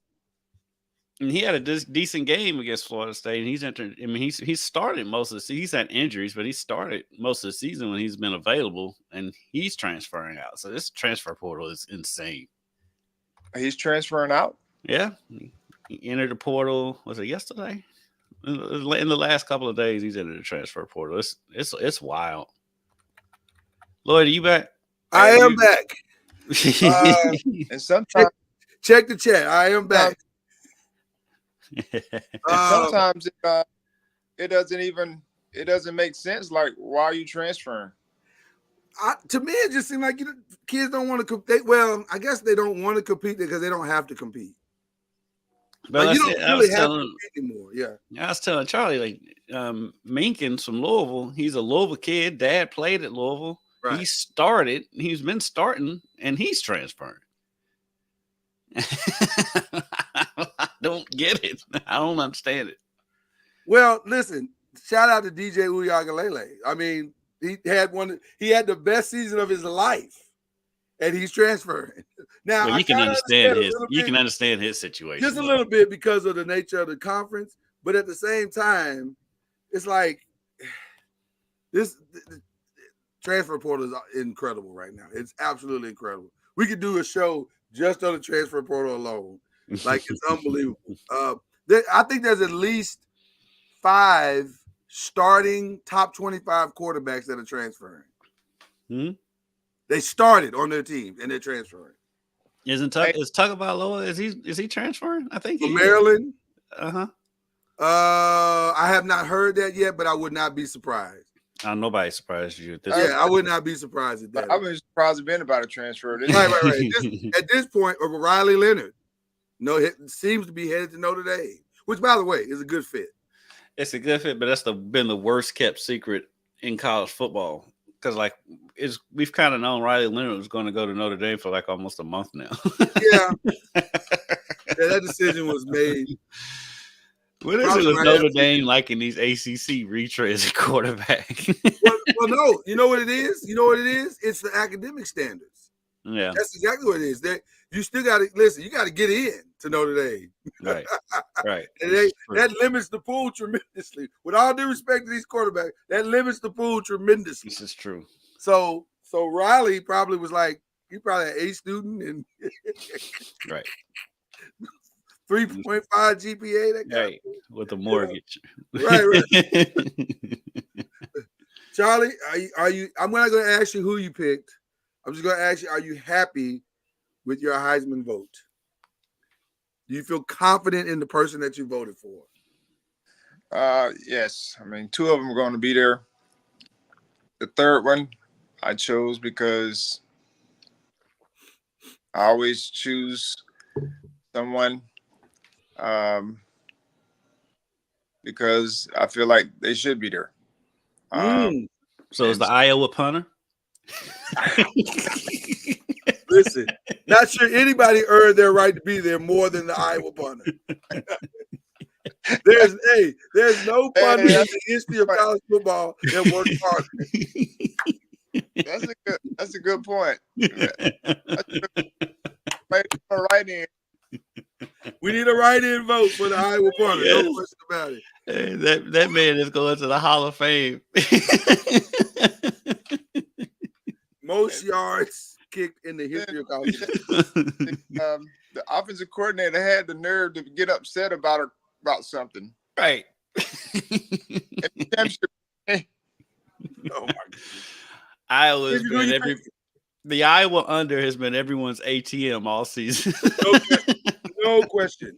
And he had a decent game against Florida State, and he's entered. I mean, he's started most of the season. He's had injuries, but he started most of the season when he's been available, and he's transferring out. So this transfer portal is insane. He's transferring out? Yeah. He entered the portal, was it yesterday? In the last couple of days, he's entered the transfer portal. It's wild. Lloyd, are you back? I am back. And sometimes check the chat. I am back. Sometimes it doesn't make sense. Like, why are you transferring? To me, it just seems like kids don't want to compete. Well, I guess they don't want to compete because they don't have to compete. But like, you don't really have to compete anymore. Yeah. I was telling Charlie, Minkins from Louisville, he's a Louisville kid. Dad played at Louisville. Right. He's been starting, and he's transferring. I don't get it. I don't understand it. Well, listen, shout out to DJ Uyagalele. I mean, he had the best season of his life, and he's transferring. Now, well, you can understand his situation. Just a little bit because of the nature of the conference, but at the same time, it's like this transfer portal is incredible right now. It's absolutely incredible. We could do a show just on the transfer portal alone. Like, it's unbelievable. I think there's at least 5 starting top 25 quarterbacks that are transferring. They started on their team and they're transferring. Is Tagovailoa, is he transferring? I think from Maryland. I have not heard that yet, but I would not be surprised. Nobody surprised you at this. Yeah, I would not be surprised at that. I was surprised at anybody transfer. Right. At this point, Riley Leonard, seems to be headed to Notre Dame, which, by the way, is a good fit. It's a good fit, but that's been the worst kept secret in college football because, we've kind of known Riley Leonard was going to go to Notre Dame for almost a month now. Yeah, that decision was made. What is it with Notre Dame liking these ACC retreads at quarterback? well, no. You know what it is? It's the academic standards. Yeah. That's exactly what it is. You still got to listen. You got to get in to Notre Dame. Right. And that limits the pool tremendously. With all due respect to these quarterbacks, that limits the pool tremendously. This is true. So Riley probably was like, he probably an A student and right. 3.5 GPA. That guy. Right. With a mortgage. Right. Charlie, are you? I'm not going to ask you who you picked. I'm just going to ask you, are you happy with your Heisman vote? Do you feel confident in the person that you voted for? Yes. I mean, 2 of them are going to be there. The third one I chose because I always choose someone because I feel like they should be there. So is the Iowa punter? Listen, not sure anybody earned their right to be there more than the Iowa punter. There's no punter in the history of college football that worked harder. That's a good point. Right in. We need a write-in vote for the Iowa punter. Yes. No question about it. Hey, that man is going to the Hall of Fame. Most yards kicked in the history of college. The offensive coordinator had the nerve to get upset about something. Right. Oh my God. Iowa's been the Iowa under has been everyone's ATM all season. No question.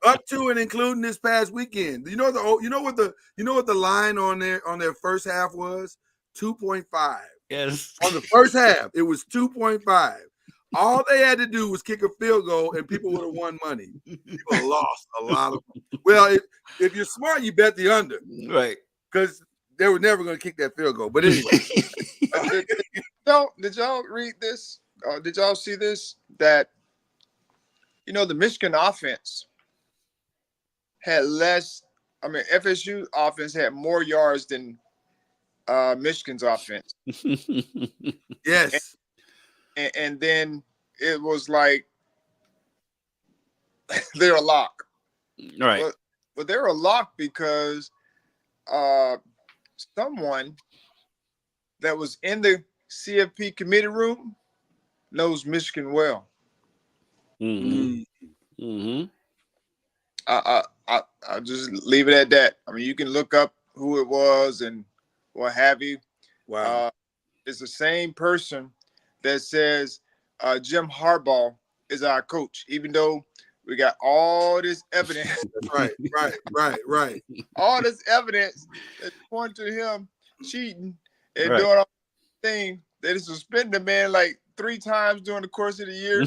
Up to and including this past weekend. You know what the line on their first half was? 2.5. Yes. On the first half, it was 2.5. All they had to do was kick a field goal, and people would have won money. People lost a lot of them. Well, if you're smart, you bet the under, right? Because they were never going to kick that field goal. But anyway, did y'all read this? Did y'all see this? That the Michigan offense had less. I mean, FSU offense had more yards than Michigan's offense. Yes. And then it was like they're a lock. Right. But they're a lock because someone that was in the CFP committee room knows Michigan well. Mm-hmm. Mm-hmm. I'll just leave it at that. I mean, you can look up who it was and what have you. Wow. It's the same person that says Jim Harbaugh is our coach, even though we got all this evidence. Right. All this evidence that points to him cheating and Right. doing all the thing. They suspended the man like 3 times during the course of the year.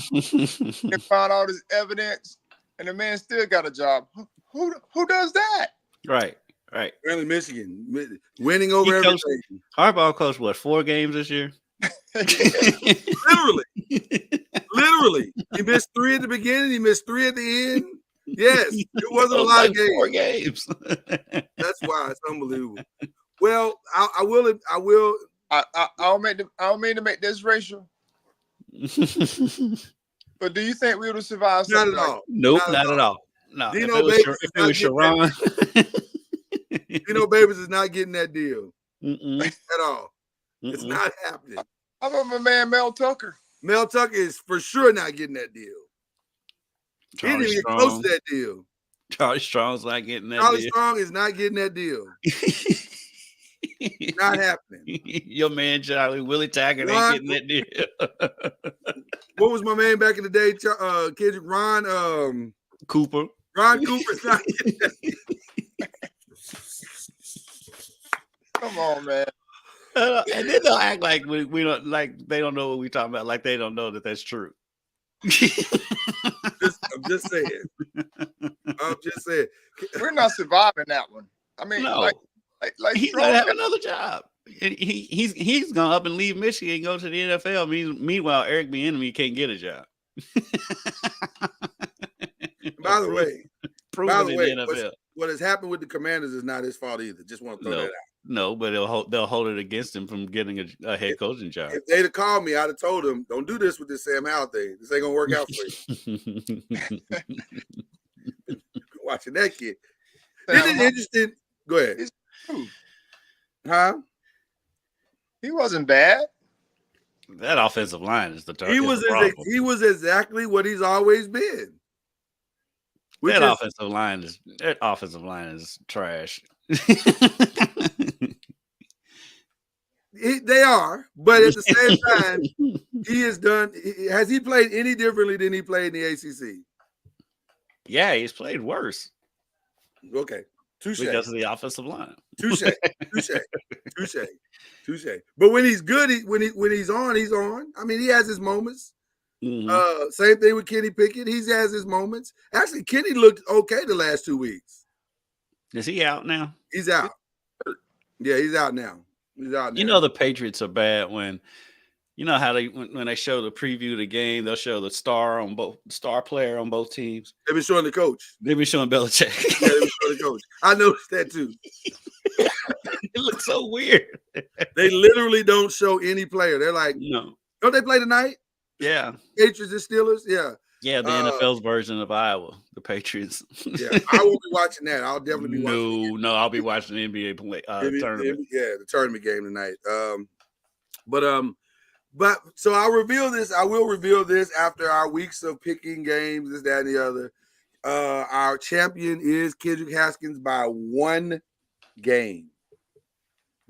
They found all this evidence, and the man still got a job. Who does that? Right. Apparently Michigan winning over everything. Harbaugh coached what, 4 games this year? Literally. He missed 3 at the beginning. He missed 3 at the end. Yes, it wasn't a lot of games. 4 games. That's why it's unbelievable. Well, I will. I don't mean to make this racial, but do you think we would have survived? Not at all. Nope, not at all. No. Dino if it was Sharon. Dino Babers is not getting that deal At all. It's not happening. How about my man Mel Tucker? Mel Tucker is for sure not getting that deal. He didn't even get close to that deal. Charlie Strong's not getting that Charlie deal. Strong is not getting that deal. Not happening. Your man Charlie Willie Taggart ain't getting that deal. What was my man back in the day? Kendrick Ron Cooper. Ron Cooper's not getting that deal. Come on, man. And then they'll act like we don't, like they don't know what we're talking about, like they don't know that that's true. I'm just saying. We're not surviving that one. I mean, No. like He's gonna have another job. He's gonna up and leave Michigan and go to the NFL. Meanwhile, Eric Bieniemy can't get a job. By the way, the NFL. what has happened with the Commanders is not his fault either. Just want to throw that out. No, but they'll hold it against him from getting a head coaching job. If they'd have called me, I'd have told them, don't do this with this Sam Howell thing. This ain't gonna work out for you. Watching that kid. Isn't it interesting? Go ahead. Huh? He wasn't bad. That offensive line is the target. He was exactly what he's always been. That offensive line is trash. They are, but at the same time, he has done. Has he played any differently than he played in the ACC? Yeah, he's played worse. Okay, touche. Because of the offensive line. Touche. But when he's good, when he's on, he's on. I mean, he has his moments. Mm-hmm. Same thing with Kenny Pickett. He has his moments. Actually, Kenny looked okay the last 2 weeks. Is he out now? He's out. Yeah, he's out now. He's out You there. know the Patriots are bad when you know how when they show the preview of the game, they'll show the star player on both teams. They've been showing the coach. They've been showing Belichick. Yeah, they've been showing the coach. I noticed that too. It looks so weird. They literally don't show any player. They're like, No. don't they play tonight? Yeah. Patriots and Steelers? Yeah. Yeah, the NFL's version of Iowa, the Patriots. Yeah, I will be watching that. I'll definitely be watching. No, I'll be watching the NBA tournament. The tournament game tonight. But so I'll reveal this. I will reveal this after our weeks of picking games, this, that, and the other. Our champion is Kendrick Haskins by 1 game.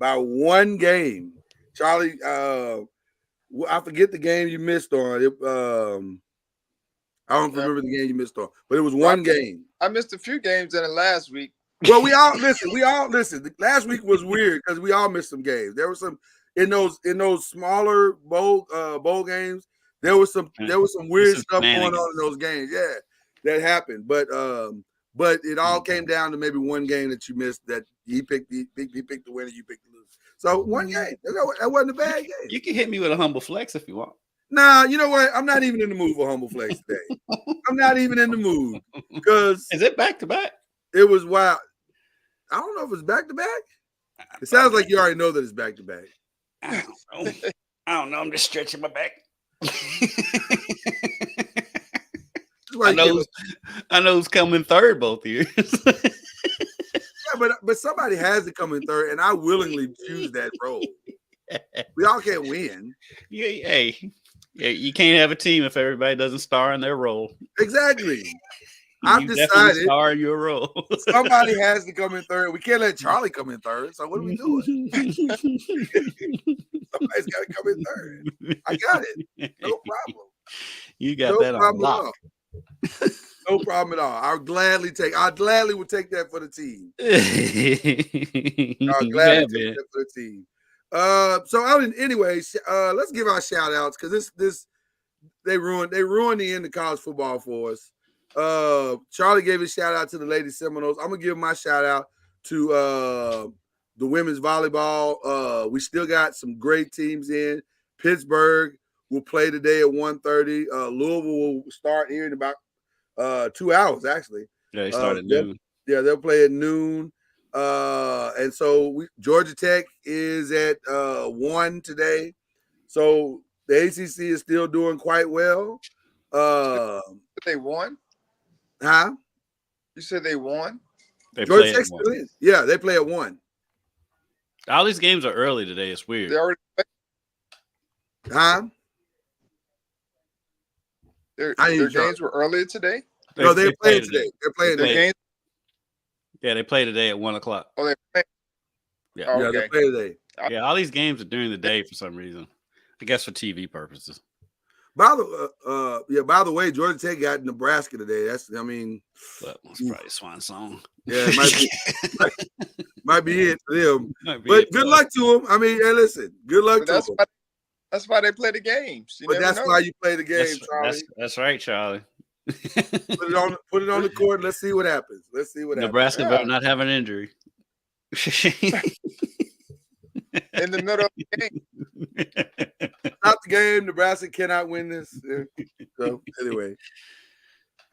By 1 game. Charlie, I forget the game you missed on. I don't remember the game you missed on, but it was 1 game. I missed a few games in the last week. Well, we all listen. Last week was weird because we all missed some games. There was some in those smaller bowl games. There was some weird stuff going on in those games. Yeah, that happened. But it all came down to maybe 1 game that you missed that he picked the winner, you picked the loser. So 1 game. That wasn't a bad game. You can hit me with a humble flex if you want. Nah, you know what? I'm not even in the mood for humble flex today. I'm not even in the mood because is it back to back? It was wild. I don't know if it's back to back. It sounds like you already know that it's back to back. I don't know. I'm just stretching my back. I know who's coming third both years. Yeah, but somebody has to come in third, and I willingly choose that role. We all can't win. Yeah, you can't have a team if everybody doesn't star in their role. Exactly. I've decided star in your role. Somebody has to come in third. We can't let Charlie come in third. So what are we doing? Somebody's got to come in third. I got it. No problem. You got that on lock. No problem at all. I'll gladly would take that for the team. I'll gladly take that for the team. Anyways, let's give our shout outs because they ruined the end of college football for us. Charlie gave a shout out to the Lady Seminoles. I'm gonna give my shout out to the women's volleyball. We still got some great teams in. Pittsburgh will play today at 1:30. Louisville will start here in about 2 hours, actually. Yeah, they start at noon. They'll play at noon. And so Georgia Tech is at 1 today. So the ACC is still doing quite well. They won? Huh? You said they won? Georgia Tech still is. Yeah, they play at 1. All these games are early today. It's weird. They already played. Huh? Their games were earlier today? No, they're playing today. They're playing today. Yeah, they play today at 1 o'clock. Oh, they play. Yeah, oh, okay. They play today. Yeah, all these games are during the day for some reason. I guess for TV purposes. By the way, Georgia Tech got Nebraska today. That's probably a swan song. Yeah, it might be it for them. But good luck to them. I mean, hey, listen, good luck to them. That's why they play the games. Why you play the game, Charlie. That's right, Charlie. Put it on the court. Let's see what happens. Nebraska better not have an injury. In the middle of the game. Not the game. Nebraska cannot win this. So anyway.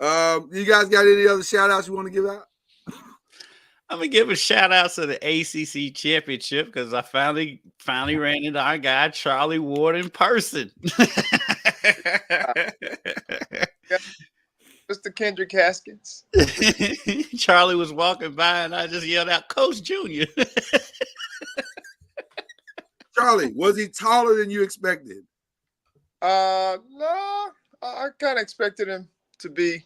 You guys got any other shout outs you want to give out? I'm gonna give a shout out to the ACC championship because I finally ran into our guy Charlie Ward in person. Mr. Kendrick Haskins. Charlie was walking by and I just yelled out, Coach Junior. Charlie, was he taller than you expected? No, I kind of expected him to be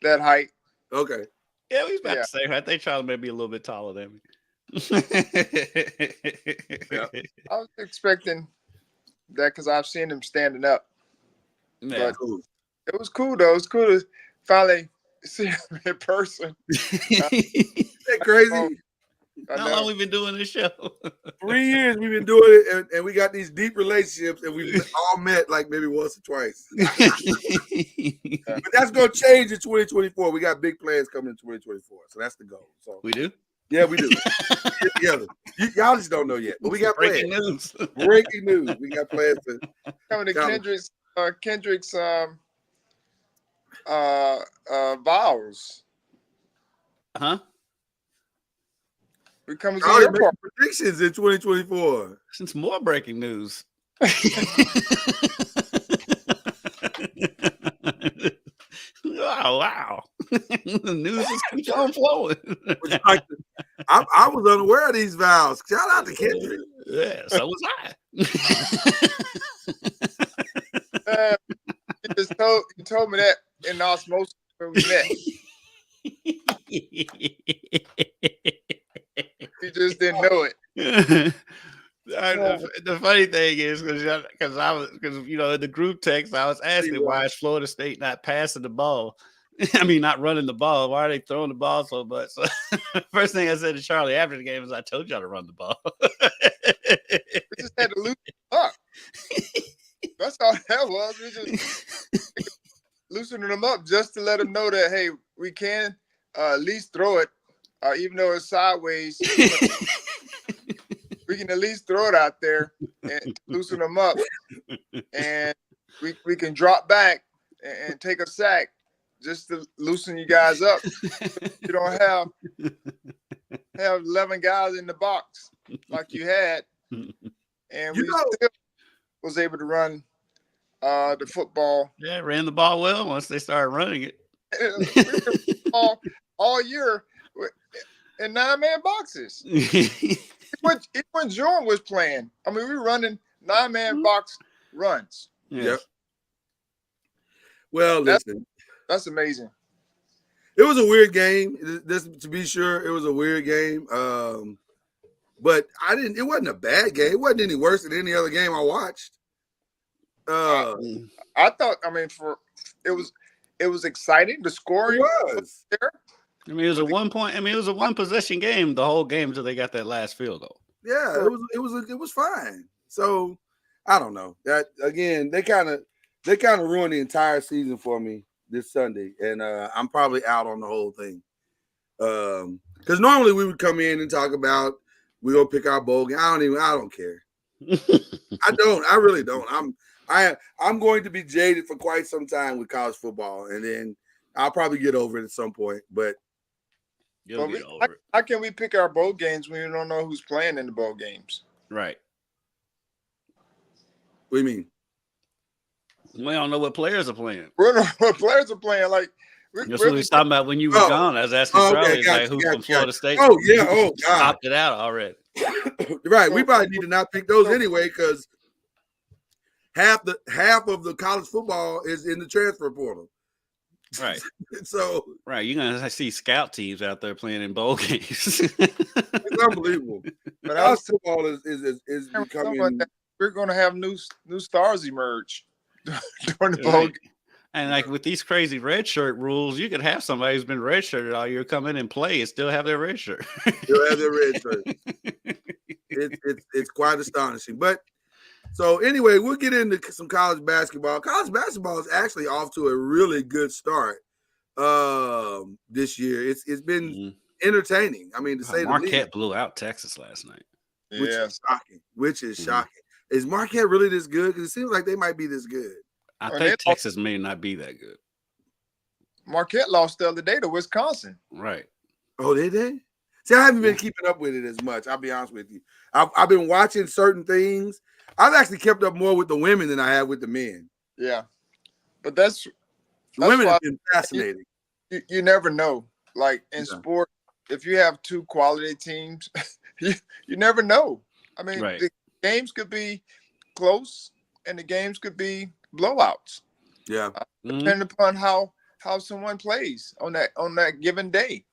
that height. Okay. Yeah, we was about to say, I think Charlie may be a little bit taller than me. I was expecting that because I've seen him standing up. Yeah, cool. It was cool though. It was cool to finally see him in person. Isn't that crazy? How long we been doing this show? 3 years we've been doing it, and we got these deep relationships, and we've all met like maybe once or twice. But that's gonna change in 2024. We got big plans coming in 2024, so that's the goal. So we do. Yeah, we do. Get together. Y'all just don't know yet, but we got breaking plans. news. Breaking news. We got plans for Coming to college. Kendrick's vows. Huh? We coming to Charlie your making part. predictions in 2024. Since more breaking news. Wow. The news just keeps on flowing. I was unaware of these vows. Shout out to Kendrick. Yeah, so was I. You told me that in osmosis when we met. You just didn't know it. The funny thing is because in the group text I was asking why is Florida State not passing the ball? I mean, not running the ball. Why are they throwing the ball so much? So, first thing I said to Charlie after the game is, "I told y'all to run the ball." We just had to loosen them up. That's all that was. We just loosening them up just to let them know that, hey, we can at least throw it, even though it's sideways. We can at least throw it out there and loosen them up, and we can drop back and take a sack just to loosen you guys up. You don't have 11 guys in the box like you had, and we still was able to run the football. Yeah, ran the ball well once they started running it. all year in 9-man boxes. When Jordan was playing, I mean, we were running 9-man box runs. Yep. Well, listen. That's amazing. It was a weird game. To be sure, it was a weird game. But it wasn't a bad game. It wasn't any worse than any other game I watched. I thought, I mean, it was exciting. The scoring was there. I mean, it was a 1 point. I mean, it was a 1 possession game the whole game until they got that last field goal. Yeah, it was fine. So I don't know. That again, they kind of ruined the entire season for me this Sunday, and I'm probably out on the whole thing. Because normally we would come in and talk about we're gonna pick our bowl game. I don't care. I really don't. I'm going to be jaded for quite some time with college football, and then I'll probably get over it at some point. But you'll get over it. How can we pick our bowl games when we don't know who's playing in the bowl games? Right. What do you mean? We don't know what players are playing. We don't know what players are playing. Like that's what we was talking about when you were gone. I was asking Charlie who from Florida State. Oh yeah. Oh God. Opted out already. Right. We probably need to not pick those anyway because half of the college football is in the transfer portal. Right. So right, you're gonna see scout teams out there playing in bowl games. It's unbelievable. But college football is becoming. We're going to have new stars emerge during the bowl game. And like with these crazy red shirt rules, you could have somebody who's been red shirted all year come in and play and still have their red shirt. Still have their red shirt. It's quite astonishing. But so anyway, we'll get into some college basketball. College basketball is actually off to a really good start this year. It's been entertaining. I mean, to say the least. Marquette blew out Texas last night. Which is shocking. Is Marquette really this good? Because it seems like they might be this good. I think Texas may not be that good. Marquette lost the other day to Wisconsin. Right. Oh, did they? See, I haven't been keeping up with it as much. I'll be honest with you. I've been watching certain things. I've actually kept up more with the women than I have with the men. Yeah. But that's women have been fascinating. You never know. Like in sport, if you have two quality teams, you never know. I mean, the games could be close and the games could be blowouts. Yeah. Depending upon how someone plays on that given day.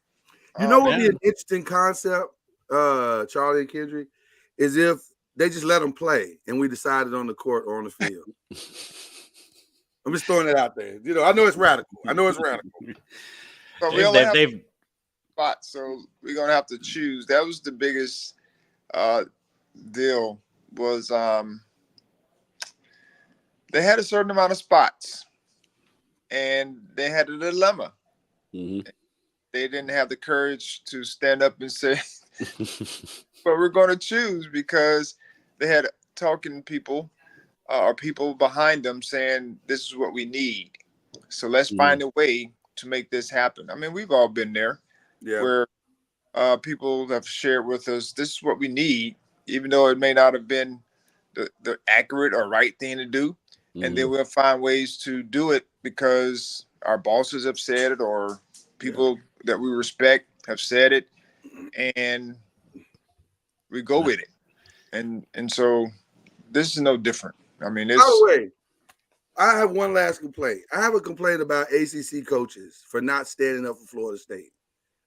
You know what would be an interesting concept, Charlie and Kendrick, is if they just let them play and we decided on the court or on the field. I'm just throwing it out there. You know, I know it's radical. So we only have spots, so we're gonna have to choose. That was the biggest deal. Was they had a certain amount of spots, and they had a dilemma. they didn't have the courage to stand up and say, but we're going to choose, because they had talking people or people behind them saying, this is what we need. So let's find a way to make this happen. I mean, we've all been there where people have shared with us, this is what we need, even though it may not have been the accurate or right thing to do. And then we'll find ways to do it because our bosses have said it, or people that we respect have said it, and we go with it. And so this is no different. I mean, it's. By the way, I have one last complaint. I have a complaint about ACC coaches for not standing up for Florida State.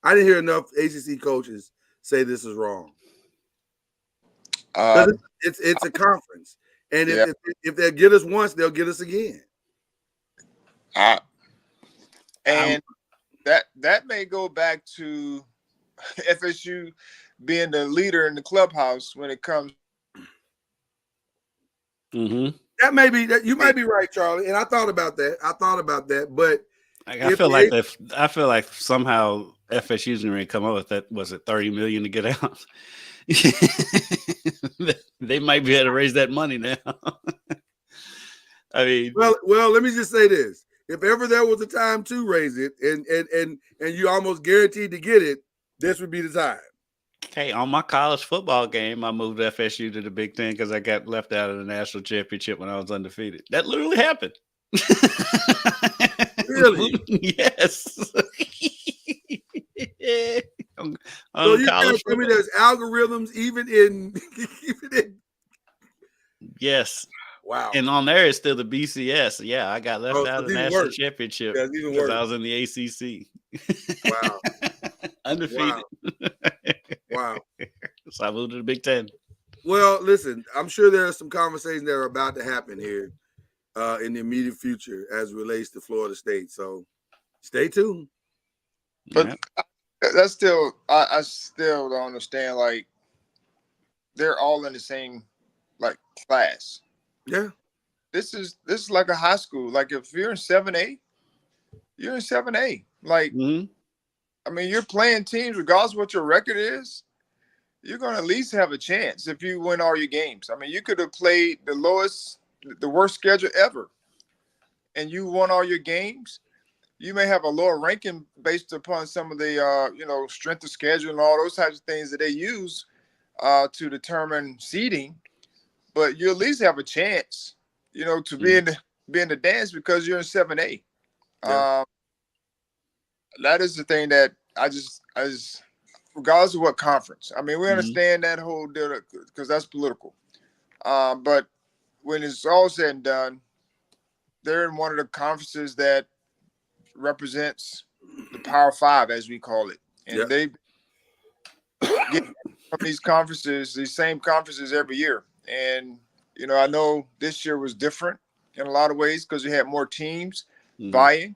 I didn't hear enough ACC coaches say this is wrong. It's a conference, and if they'll get us once, they'll get us again. And that may go back to FSU being the leader in the clubhouse when it comes. That may be that. You might be right, Charlie. And I thought about that. But I feel like somehow FSU's going to come up with that. Was it $30 million to get out? They might be able to raise that money now. I mean, well, let me just say this: if ever there was a time to raise it, and you almost guaranteed to get it, this would be the time. Hey, on my college football game, I moved FSU to the Big Ten because I got left out of the national championship when I was undefeated. That literally happened. Really? Yes. So you can't tell me there's algorithms even in Yes. Wow. And on there it's still the BCS. Yeah, I got left out of the national championship because I was in the ACC. Wow. Undefeated. Wow. So I moved to the Big Ten. Well, listen, I'm sure there are some conversations that are about to happen here in the immediate future as it relates to Florida State. So stay tuned. But that's still, I still don't understand. Like, they're all in the same like class. Yeah. This is like a high school. Like, if you're in 7A, you're in 7A. Like, I mean, you're playing teams regardless of what your record is. You're going to at least have a chance if you win all your games. I mean, you could have played the worst schedule ever, and you won all your games. You may have a lower ranking based upon some of the, strength of schedule and all those types of things that they use to determine seeding. But you at least have a chance, to be in the dance because you're in 7A. Yeah. That is the thing that I just regardless of what conference. I mean, we understand that whole deal because that's political. But when it's all said and done, they're in one of the conferences that represents the Power Five, as we call it. And they get from these conferences, these same conferences every year. And, I know this year was different in a lot of ways because you had more teams vying.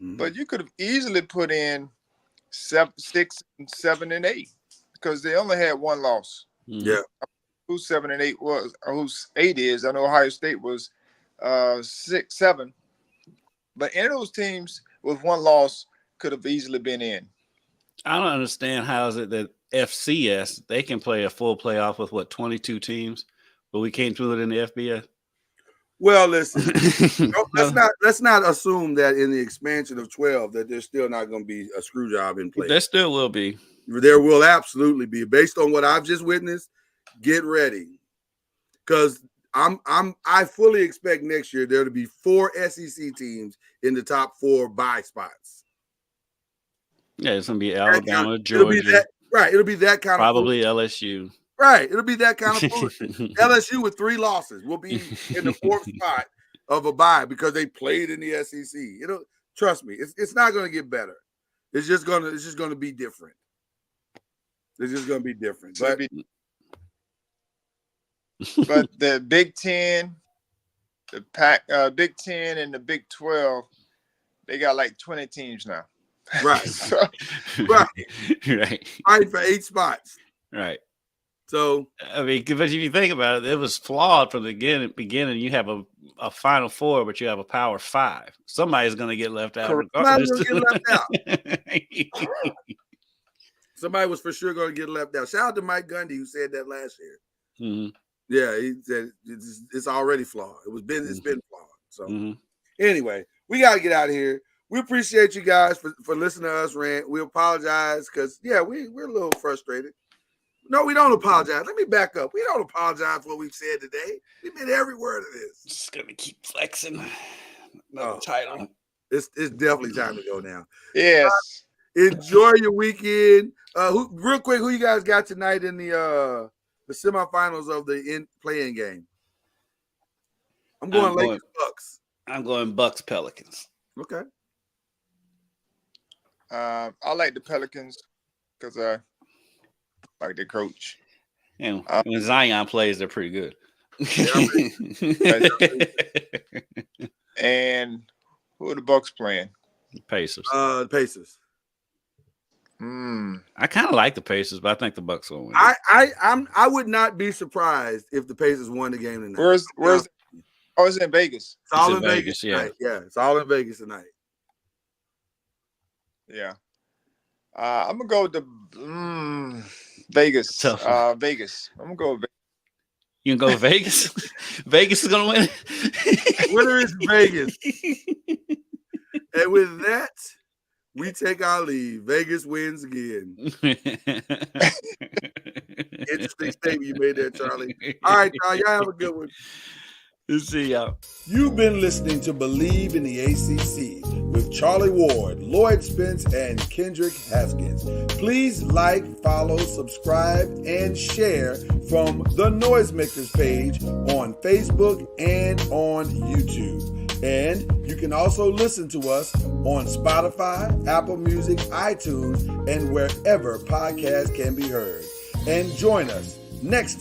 But you could have easily put in 7, 6, 7, and 8 because they only had one loss. Yeah. Who's 7 and 8 was, or who's 8 is. I know Ohio State was 6, 7. But any of those teams with one loss could have easily been in. I don't understand how is it that FCS, they can play a full playoff with 22 teams, but we can't do it in the FBS? Well, listen, let's not assume that in the expansion of 12 that there's still not going to be a screw job in place. There still will be. There will absolutely be. Based on what I've just witnessed, get ready. Because I fully expect next year there to be 4 SEC teams in the top 4 bye spots. Yeah, it's going to be Alabama, Georgia. It'll be that kind probably of LSU. Right. It'll be that kind of bullshit. LSU with 3 losses will be in the 4th spot of a bye because they played in the SEC. Trust me, it's not going to get better. It's just going to be different. It's just going to be different. But the Big Ten, Big Ten, and the Big 12, they got like 20 teams now. Right. Right. Fighting for 8 spots. Right. So I mean, but if you think about it, it was flawed from the beginning. You have a Final Four, but you have a Power Five. Somebody's going to get left out. Somebody's going to get left out. Somebody was for sure going to get left out. Shout out to Mike Gundy, who said that last year. Mm-hmm. Yeah, he said it's already flawed. It's been flawed. So anyway, we got to get out of here. We appreciate you guys for listening to us rant. We apologize because we're a little frustrated. No, we don't apologize. Let me back up. We don't apologize for what we've said today. We meant every word of this. Just gonna keep flexing. Another title. It's definitely time to go now. Yes. Enjoy your weekend. Real quick, who you guys got tonight in the semifinals of the play-in game? I'm going Lakers Bucks. I'm going Bucks Pelicans. Okay. I like the Pelicans because I like their coach. And when Zion plays, they're pretty good. And who are the Bucks playing? Pacers. The Pacers. I kind of like the Pacers, but I think the Bucks will win. I would not be surprised if the Pacers won the game tonight. Where's Oh, it's in Vegas. It's all in Vegas tonight. Yeah, it's all in Vegas tonight. Yeah. I'm gonna go with the Vegas. Vegas. I'm gonna go with Vegas. You can go Vegas? Vegas is gonna win. Winner is Vegas. And with that, we take our leave. Vegas wins again. Interesting statement you made there, Charlie. All right, y'all have a good one. See y'all. You've been listening to Believe in the ACC with Charlie Ward, Lloyd Spence, and Kendrick Haskins. Please like, follow, subscribe, and share from the Noisemakers page on Facebook and on YouTube. And you can also listen to us on Spotify, Apple Music, iTunes, and wherever podcasts can be heard. And join us next time